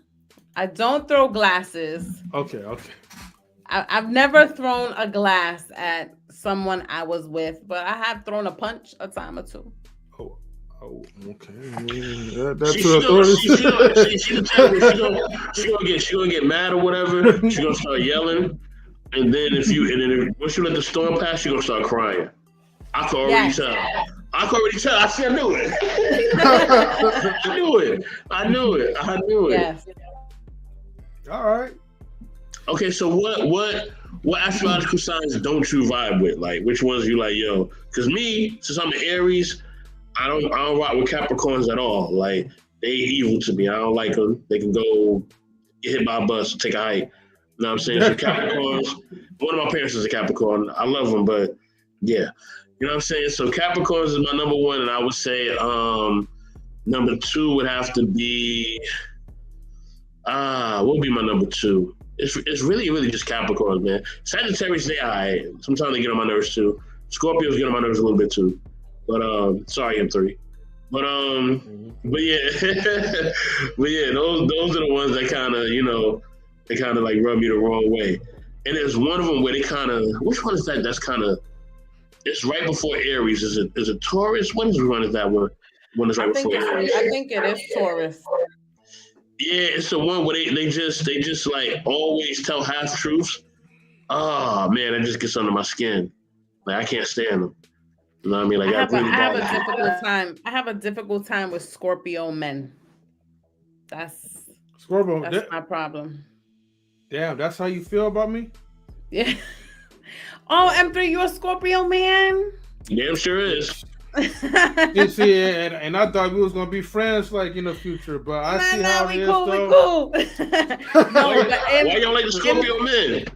I don't throw glasses. Okay. I've never thrown a glass at someone I was with, but I have thrown a punch a time or 2. Oh, okay. She's gonna get mad or whatever. She's gonna start yelling, and then once you let the storm pass, she's gonna start crying. I can already tell. I see. I knew it. I knew it. Yes. All right. Okay, so what astrological signs don't you vibe with? Like, which ones you like, yo? Because me, since I'm an Aries, I don't rock with Capricorns at all. Like, they evil to me. I don't like them. They can go get hit by a bus or take a hike. You know what I'm saying? So Capricorns. One of my parents is a Capricorn. I love them, but yeah. You know what I'm saying? So Capricorns is my number one, and I would say number two would have to be what would be my number two? It's really just Capricorns, man. Sagittarius, they alright. Sometimes they get on my nerves too. Scorpios get on my nerves a little bit too. But sorry, M3. But yeah, but yeah, those are the ones that kind of, you know, they kind of like rub me the wrong way. And there's one of them where they kind of, which one is that? That's kind of, it's right before Aries. Is it Taurus? When is that one? When is right before Aries? I think it is Taurus. Yeah, it's the one where they just like always tell half truths. Oh man, that just gets under my skin. Like I can't stand them. You know what I mean? Like I have a difficult time with Scorpio men. That's my problem. Damn, that's how you feel about me? Yeah. Oh, M3, you a Scorpio man? Damn sure is. You see, and I thought we was gonna be friends like in the future, but I see how it is. We cool. Why y'all like the Scorpio men?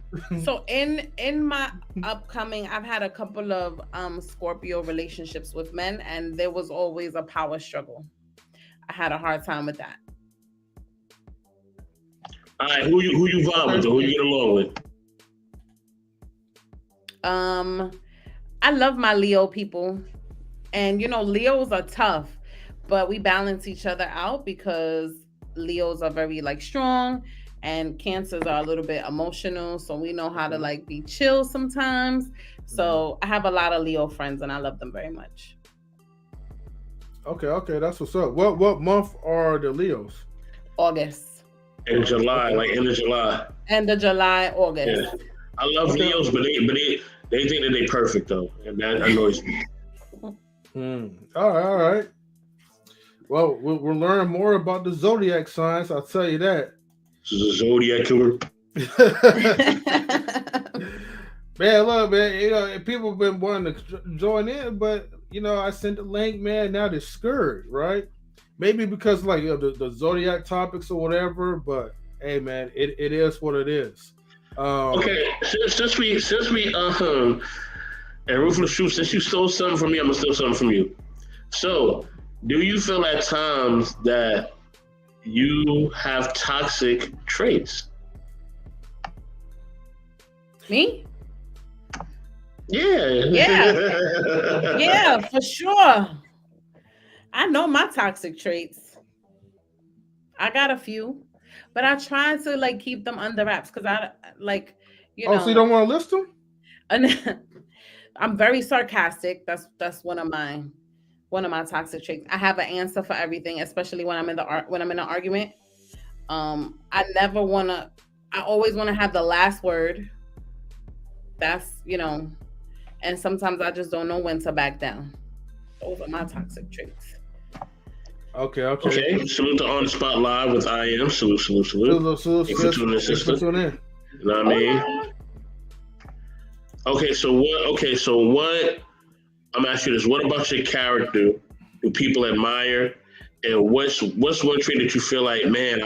So in my upcoming, I've had a couple of Scorpio relationships with men, and there was always a power struggle. I had a hard time with that. All right, who you vibe with? Or who you get along with? I love my Leo people. And, you know, Leos are tough, but we balance each other out because Leos are very, like, strong and Cancers are a little bit emotional. So we know how to, like, be chill sometimes. So I have a lot of Leo friends and I love them very much. Okay. That's what's up. What month are the Leos? August. In July, like end of July. End of July, August. Yeah. I love Leos, but they think that they perfect, though. And that annoys me. All right. Well, we'll learn more about the zodiac signs. I'll tell you that. This is a zodiac killer. Man, look, man. You know, people have been wanting to join in, but you know, I sent the link, man. Now they're scared, right? Maybe because like the zodiac topics or whatever. But hey, man, it is what it is. Okay, since we and Ruthless Truth, since you stole something from me, I'm gonna steal something from you. So, do you feel at times that you have toxic traits? Me? Yeah. Yeah, for sure. I know my toxic traits. I got a few, but I try to like keep them under wraps because I like, you know. Oh, so you don't want to list them? I'm very sarcastic. That's one of my toxic traits. I have an answer for everything, especially when I'm in an argument. I always want to have the last word. That's, you know, and sometimes I just don't know when to back down. Those are my toxic traits. Okay. Salute to On the Spot Live with I Am. Salute. Thanks for tuning in, sister. You know what I mean? Okay, so what? I'm asking you this: what about your character do people admire, and what's one trait that you feel like, man,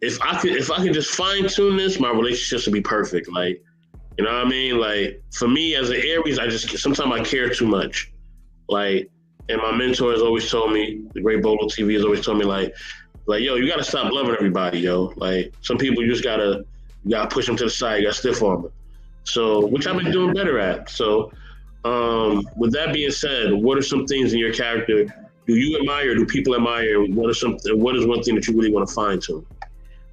if I could just fine tune this, my relationships would be perfect. Like, you know what I mean? Like for me as an Aries, sometimes I care too much. Like, and my mentor has always told me, the great Bolo TV has always told me, like yo, you gotta stop loving everybody, yo. Like some people you gotta push them to the side, you gotta stiff arm them. So, which I've been doing better at. So, with that being said, what are some things in your character do you admire? Do people admire? What is one thing that you really want to fine tune?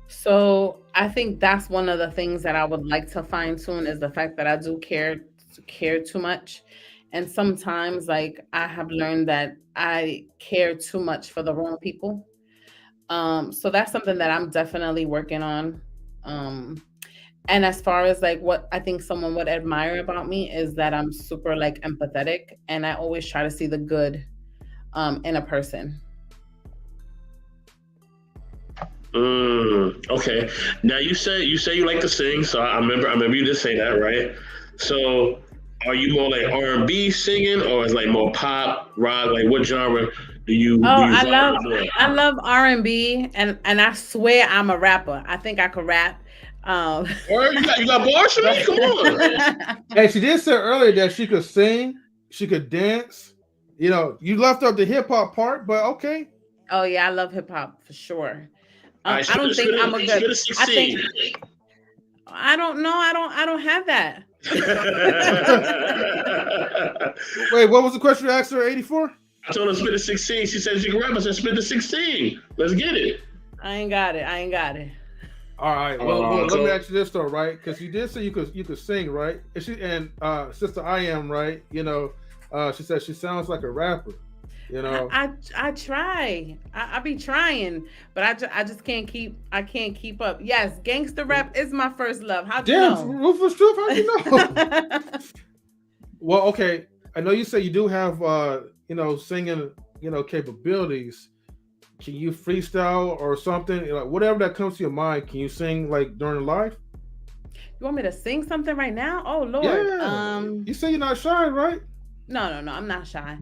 So, I think that's one of the things that I would like to fine tune is the fact that I do care too much, and sometimes, like I have learned that I care too much for the wrong people. So that's something that I'm definitely working on. And as far as like what I think someone would admire about me is that I'm super like empathetic and I always try to see the good in a person. Okay. Now you say you like to sing, so I remember you did say that, right? So are you more like R&B singing or is like more pop, rock? Like what genre do you I love R&B and I swear I'm a rapper. I think I could rap. Or you got bars for me? Come on. Hey, she did say earlier that she could sing, she could dance. You know, you left out the hip hop part, but okay. Oh yeah, I love hip hop for sure. All right, I don't think I'm a good. I think 16. I don't know. I don't have that. Wait, what was the question you asked her? 84. I told her spit a 16. She said she can rap. I said spit the 16. Let's get it. I ain't got it. All right. Well, let me ask you this though, right? Because you did say you could sing, right? And Sister I Am, right? You know, she said she sounds like a rapper. You know, I try. I be trying, but I just can't keep. I can't keep up. Yes, gangster rap is my first love. How'd you know? Rufus Truth, how'd you know? Well, okay. I know you say you do have singing capabilities. Can you freestyle or something? Like whatever that comes to your mind, can you sing like during the live? You want me to sing something right now? Oh Lord. Yeah. You say you're not shy, right? No, I'm not shy.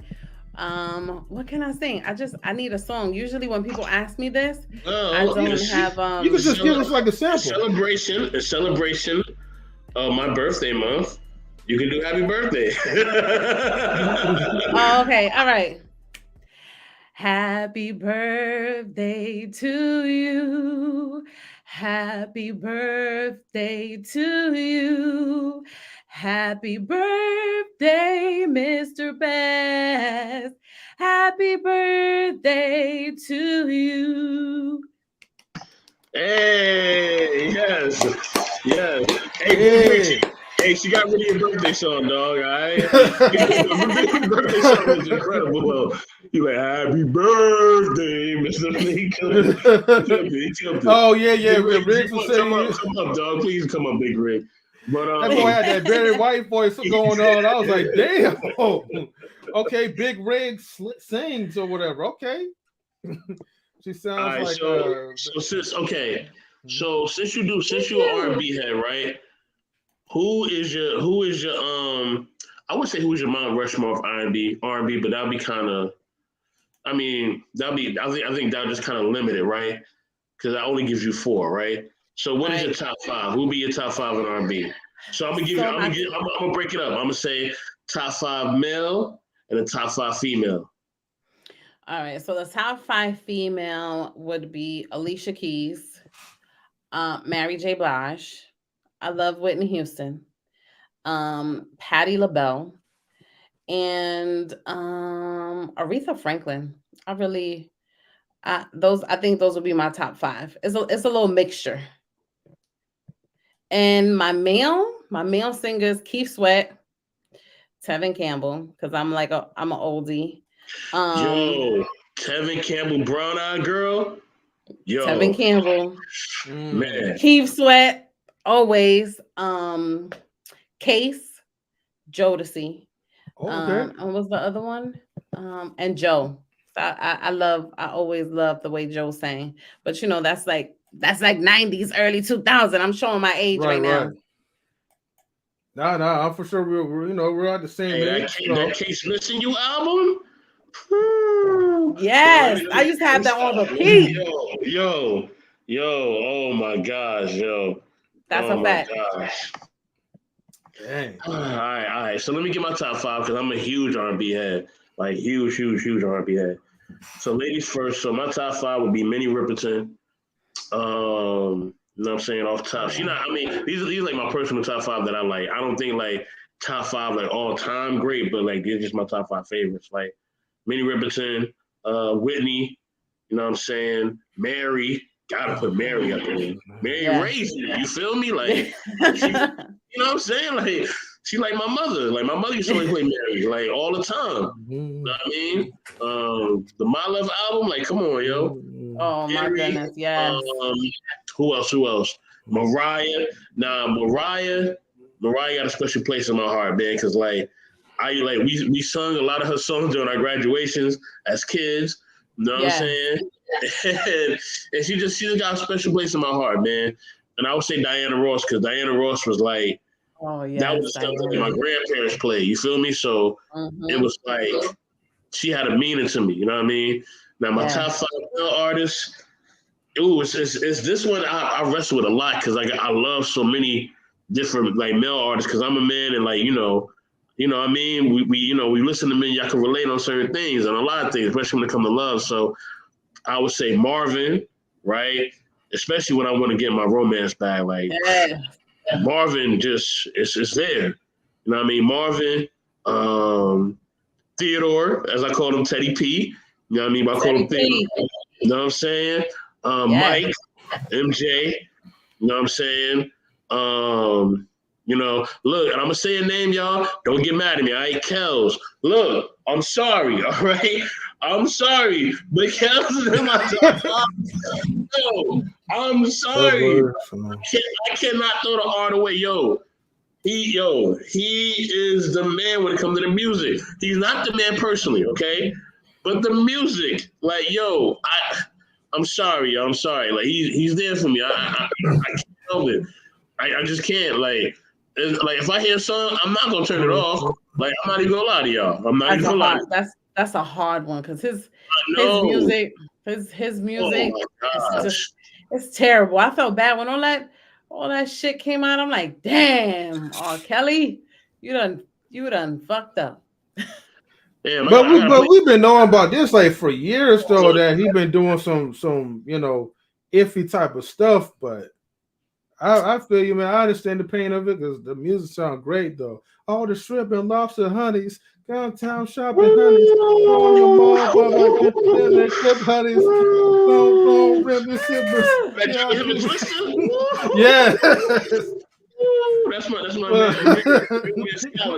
What can I sing? I need a song. Usually when people ask me this, I don't have you can just give us like a sample. A celebration of my birthday month. You can do happy birthday. Oh, okay, all right. Happy birthday to you. Happy birthday to you. Happy birthday, Mr. Best. Happy birthday to you. Hey, yes. Hey, she got rid of your birthday song, dog. All right. Your birthday song is incredible. You like happy birthday, Mr. Lee. Oh yeah. Riggs was saying, come up, dog. Please come up, Big Rig. But that boy had that very white voice going on. I was like, damn. Okay, Big Rig sings or whatever. Okay. She sounds like. So since you're an R&B head, right? Who is your I would say who's your Mount Rushmore of R&B, but that'd be kind of, I think that'll just kind of limit it, right? Because that only gives you 4, right? So what is your top 5? Who'll be your top 5 in R&B? So I'm gonna break it up. I'm gonna say top 5 male and the top 5 female. All right. So the top 5 female would be Alicia Keys, Mary J. Blige. I love Whitney Houston, Patti LaBelle, and Aretha Franklin. I think those would be my top 5. It's a little mixture. And my male singers, Keith Sweat, Tevin Campbell, because I'm an oldie. Yo, Tevin Campbell, brown eyed girl. Yo, Tevin Campbell, man, Keith Sweat. Always, Case, Jodeci. And what was the other one? And Joe. So I always love the way Joe sang. But that's like 90s, early 2000. I'm showing my age right now. No, I'm for sure we're at the same age. That Case Missing You album. Yes, I used to have that on repeat. Yo, oh my gosh, yo. That's a fact. Dang. All right. So let me get my top 5 because I'm a huge R&B head, like huge R&B head. So ladies first. So my top 5 would be Minnie Riperton. You know what I'm saying, off top. These are like my personal top 5 that I like. I don't think like top 5 like all time great, but like they're just my top 5 favorites. Like Minnie Riperton, Whitney. You know what I'm saying, Mary. Gotta put Mary up there. Mary raised me. You feel me? Like, you know what I'm saying? Like, she like my mother. Like, my mother used to play Mary, like, all the time. You know what I mean? The My Love album, like, come on, yo. Oh, Mary, my goodness, yes. Who else? Mariah. Nah, Mariah got a special place in my heart, man, because, like, we sung a lot of her songs during our graduations as kids. You know what I'm saying? and she just got a special place in my heart, man. And I would say Diana Ross, because Diana Ross was like, that was the stuff that my grandparents played. You feel me? So it was like she had a meaning to me. You know what I mean? Now my top 5 male artists, Ooh, it's this one I wrestle with a lot because I love so many different like male artists because I'm a man and like what I mean we listen to men, y'all can relate on certain things and a lot of things, especially when it comes to love. So I would say Marvin, right? Especially when I want to get my romance back, like Marvin just it's there. You know what I mean? Marvin, Theodore, as I call him, Teddy P. You know what I mean? I call him Theodore. You know what I'm saying? Mike, MJ. You know what I'm saying? Look, and I'm gonna say a name, y'all. Don't get mad at me. All right, Kels. Look, I'm sorry. All right, I'm sorry, but Kels is in my top five. No, I'm sorry. I cannot throw the art away, yo. He is the man when it comes to the music. He's not the man personally, okay? But the music, like, yo, I'm sorry, I'm sorry. Like he's there for me. I can't help it. I just can't. Like if I hear a song, I'm not gonna turn it off. Like I'm not even gonna lie to y'all. I'm not even gonna lie. That's a hard one because his music, his music, it's terrible. I felt bad when all that shit came out. I'm like, damn, R. Kelly, you done fucked up. Yeah, but we've been knowing about this like for years though, that he's been doing some iffy type of stuff. But I feel you, man. I understand the pain of it because the music sounds great though. All the shrimp and lobster honeys, downtown shopping honeys, on your mall, clip honeys, ribbon sippers. Yeah. That's my man.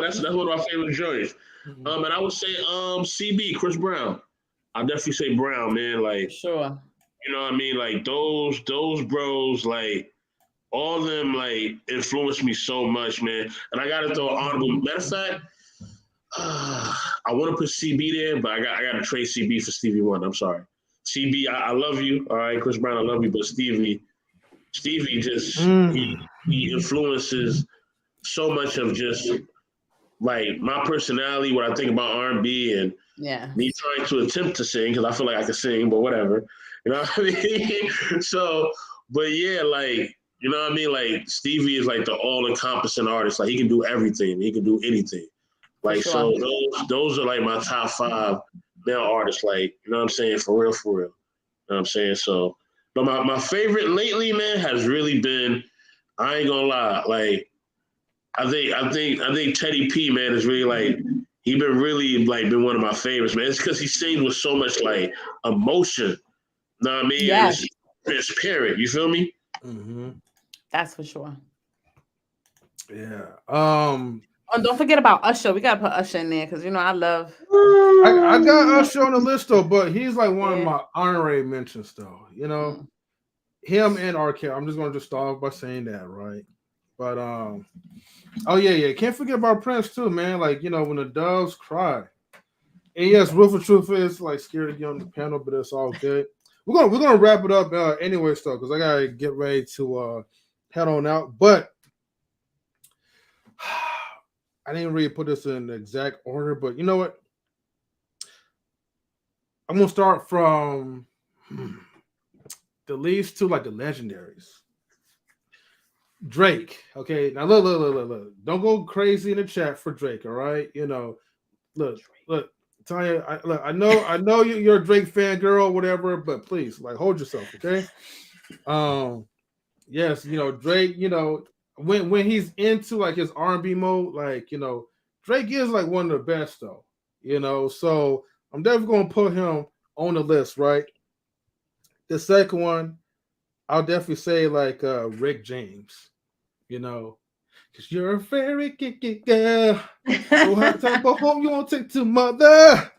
That's one of my favorite joints. And I would say CB, Chris Brown. I'll definitely say Brown, man. Like sure. You know what I mean? Like those bros, like all of them like influenced me so much, man. And I gotta throw an honorable matter of fact, I want to put CB there, but I gotta trade CB for Stevie Wonder. I'm sorry. CB, I love you. All right, Chris Brown, I love you, but Stevie just he influences so much of just like my personality, what I think about R&B, and me trying to attempt to sing because I feel like I can sing, but whatever, you know what I mean? So, but yeah, like you know what I mean? Like Stevie is like the all-encompassing artist. Like he can do everything. He can do anything. Like so, those are like my top 5 male artists. Like you know what I'm saying? For real. You know what I'm saying? So, but my favorite lately, man, has really been. I ain't gonna lie, like. I think Teddy P, man, is really like he been one of my favorites, man. It's because he sings with so much like emotion. You know what I mean? Yes. It's transparent. You feel me? Mm-hmm. That's for sure. Yeah. And don't forget about Usher. We gotta put Usher in there because I love. I got Usher on the list though, but he's like one of my honorary mentions though. You know, him and R. Kelly. I'm just gonna start off by saying that, right? But oh yeah, can't forget about Prince too, man. Like when the doves cry. And yes, Ruthless Truth is like scared to get on the panel, but it's all good. We're gonna wrap it up anyways though, because I gotta get ready to head on out. But I didn't really put this in the exact order, but you know what? I'm gonna start from the least to like the legendaries. Drake, okay. Now look. Don't go crazy in the chat for Drake, all right? Look, Tanya. I know you're a Drake fan, girl, whatever. But please, like, hold yourself, okay? Yes, Drake. When he's into like his R&B mode, like Drake is like one of the best, though. So I'm definitely gonna put him on the list, right? The second one, I'll definitely say like Rick James. Because you're a very kicky girl. So have time go home, you won't take to mother.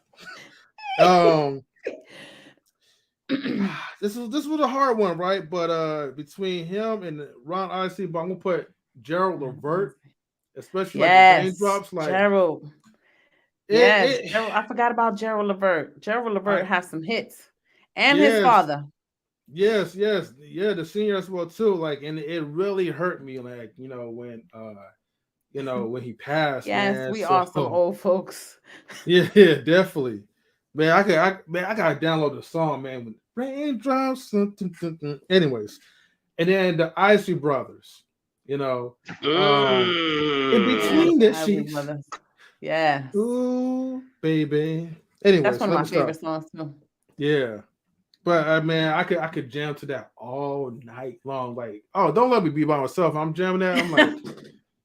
This was a hard one, right? But between him and Ron Isley, but I'm gonna put Gerald Levert, especially like the raindrops. Like Gerald. Gerald, I forgot about Gerald Levert. Gerald Levert has some hits. And his father. Yes, the senior as well too. Like, and it really hurt me, like when when he passed. Yes, man. We are some old folks. Yeah, definitely, man. I gotta download the song, man. raindrops. Anyways, and then the Isley Brothers. You know, in between the sheets. Yes. Ooh, baby. Anyways, that's one of my favorite songs too. Yeah. But man, I could jam to that all night long. Like, oh, don't let me be by myself. I'm jamming that. I'm like,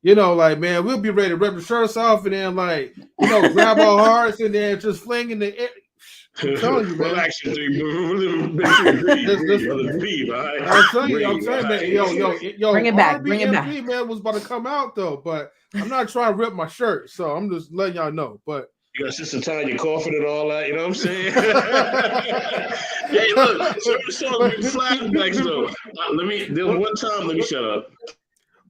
you know, like, man, we'll be ready to rip the shirts off and then, like, you know, grab our hearts and then just fling in the air. I'm telling you, man. Relax, I'm telling you, man. Yo, bring it back. Man, was about to come out though, but I'm not trying to rip my shirt, so I'm just letting y'all know. But you got Sister Tanya coughing and all that, you know what I'm saying? Hey, look, certain songs be flashbacks though. Let me shut up.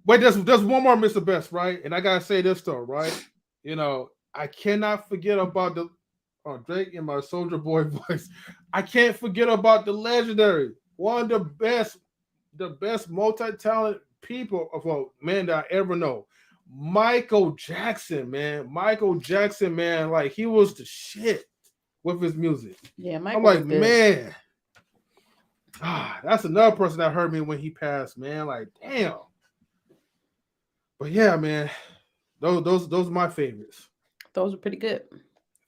Wait, there's one more, Mr. Best, right? And I gotta say this though, right? You know, I cannot forget about the Drake in my Soldier Boy voice. I can't forget about the legendary, one of the best multi-talented people of men that I ever know. Michael Jackson, man. Like, he was the shit with his music. Yeah, Michael. I'm like, man. That's another person that hurt me when he passed, man. Like, damn. But yeah, man. Those are my favorites. Those are pretty good.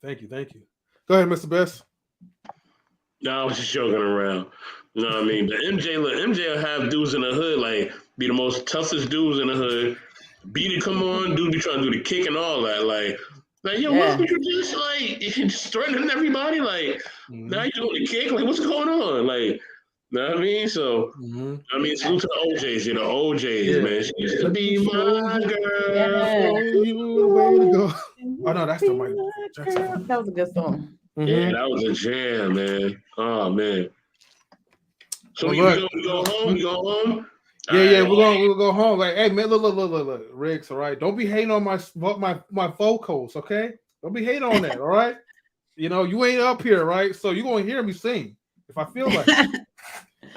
Thank you. Go ahead, Mr. Best. No, I was just joking around. You know what I mean? But MJ will have dudes in the hood, like, be the most toughest dudes in the hood. Beat it, come on, dude be trying to do the kick and all that. Like yo, what would you just, like, just threatening everybody? Like, now you're doing the kick? Like, what's going on? Like, know what I mean? So, I mean, salute to the OJs, the OJs, man. She used to be my girl. Yeah. Oh, no, that's the Michael Jackson. That was a good song. Yeah, that was a jam, man. Oh, man. So, we go home? Yeah, we'll go home. Like, hey, man, look, Riggs, all right? Don't be hating on my vocals, okay? Don't be hating on that, all right? You know, you ain't up here, right? So you're going to hear me sing if I feel like it.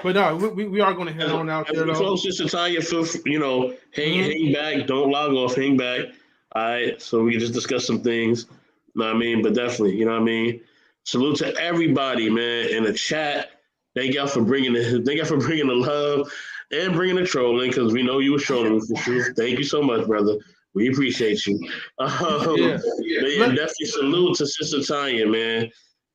But no, we are going to head on out there, though. Closest to Tanya, hang back. Don't log off. Hang back. All right, so we can just discuss some things. You know what I mean? But definitely, you know what I mean? Salute to everybody, man, in the chat. Thank y'all for bringing the love and bringing the trolling, because we know you were trolling for sure. Thank you so much, brother. We appreciate you. Definitely salute to Sister Tanya, man.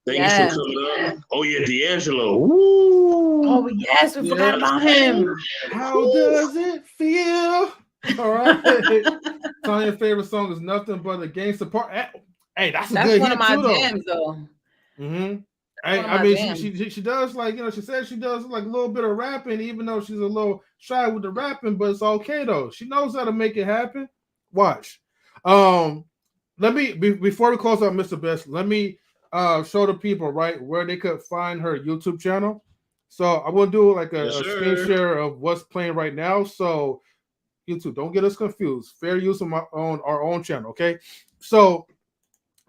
Thank you for coming up. Oh, yeah, D'Angelo. Woo! Oh, yes, we forgot about him. How does it feel? All right. Tanya's favorite song is Nothing But a Gangsta Part. Hey, that's a good one hit of my too, jams, though. Mm-hmm. I mean, she does, like, she said she does like a little bit of rapping, even though she's a little shy with the rapping, but it's okay though. She knows how to make it happen. Watch. Let me before we close out, Mr. Best, let me show the people right where they could find her YouTube channel. So I will do like a screen share of what's playing right now. So YouTube, don't get us confused. Fair use of our own channel, okay? So.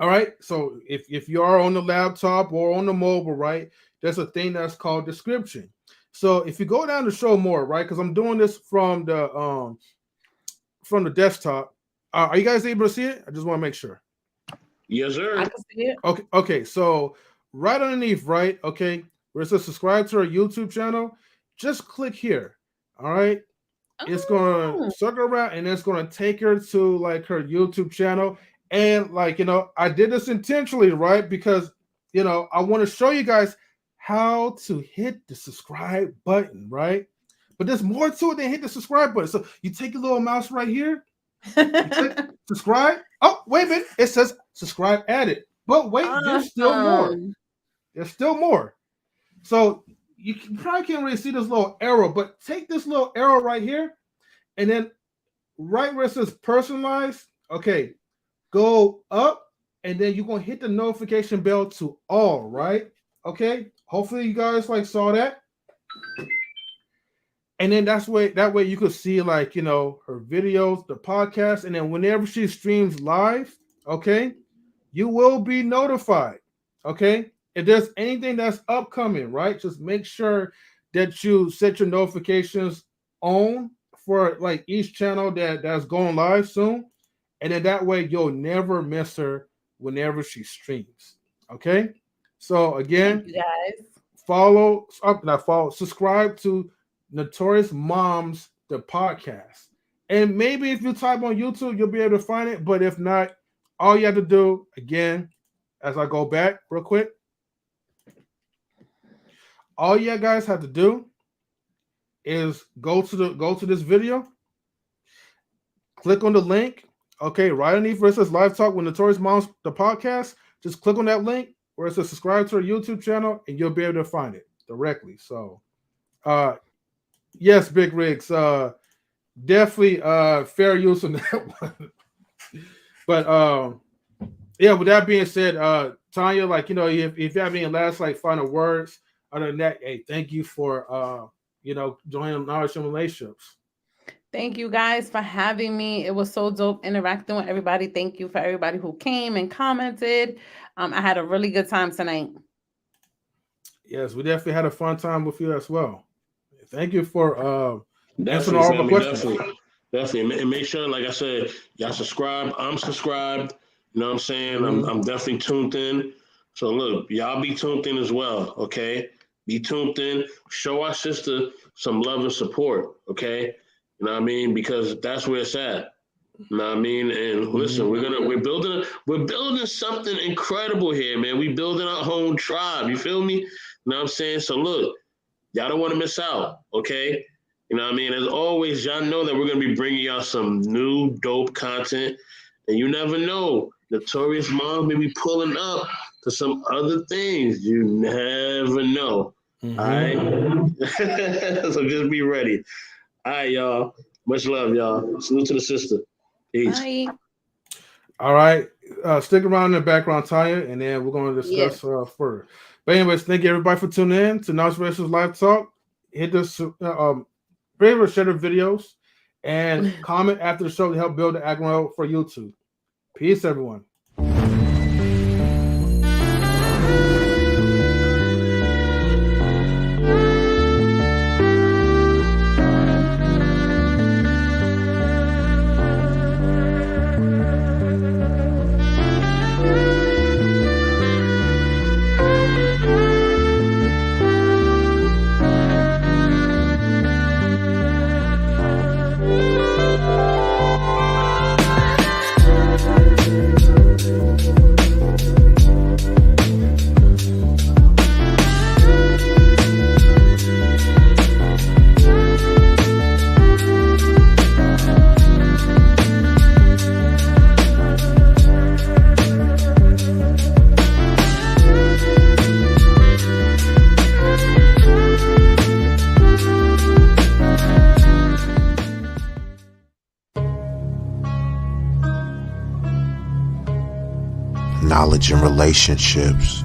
All right, so if you are on the laptop or on the mobile, right, there's a thing that's called description. So if you go down to show more, right, because I'm doing this from the desktop. Are you guys able to see it? I just want to make sure. Yes, sir. I can see it. Okay. So right underneath, right, okay, where it says subscribe to our YouTube channel, just click here. All right. It's gonna circle around and it's gonna take her to like her YouTube channel. And like, I did this intentionally, right? Because, I want to show you guys how to hit the subscribe button, right? But there's more to it than hit the subscribe button. So you take your little mouse right here, you click subscribe. Oh, wait a minute. It says subscribe added. But wait, there's still more. There's still more. So you probably can't really see this little arrow, but take this little arrow right here. And then right where it says personalized, okay, go up, and then you're going to hit the notification bell to all, right? Okay. Hopefully you guys saw that. And then that way you could see her videos, the podcast, and then whenever she streams live, okay, you will be notified. Okay. If there's anything that's upcoming, right? Just make sure that you set your notifications on for each channel that's going live soon. And then that way you'll never miss her whenever she streams. Okay. So again, thank you guys. subscribe to Notorious Momz, the podcast. And maybe if you type on YouTube, you'll be able to find it. But if not, all you have to do, again, as I go back real quick, all you guys have to do is go to this video, click on the link. Okay, right underneath where it says Live Talk with Notorious Momz, the podcast, just click on that link where it says subscribe to our YouTube channel, and you'll be able to find it directly. So, yes, Big Rigs, definitely fair use on that one. But yeah, with that being said, Tanya, like, you know, if you have any last like final words, other than that, hey, thank you for joining Knowledge and Relationships. Thank you guys for having me. It was so dope interacting with everybody. Thank you for everybody who came and commented. I had a really good time tonight. Yes, we definitely had a fun time with you as well. Thank you for answering all my questions. Definitely. And make sure, like I said, y'all subscribe. I'm subscribed. You know what I'm saying? Mm-hmm. I'm definitely tuned in. So look, y'all be tuned in as well, okay? Be tuned in. Show our sister some love and support, okay? You know what I mean? Because that's where it's at. You know what I mean? And listen, we're building something incredible here, man. We building our own tribe. You feel me? You know what I'm saying? So look, y'all don't want to miss out, okay? You know what I mean? As always, y'all know that we're going to be bringing y'all some new dope content. And you never know, Notorious Momz may be pulling up to some other things. You never know. All right? So just be ready. All right, y'all. Much love, y'all. Salute to the sister. Peace. Bye. All right. Stick around in the background, Tanya, and then we're going to discuss further. But anyways, thank you everybody for tuning in to Knowledge Relations Live Talk. Hit this favorite, share the videos, and comment after the show to help build the algorithm for YouTube. Peace, everyone. Knowledge and relationships.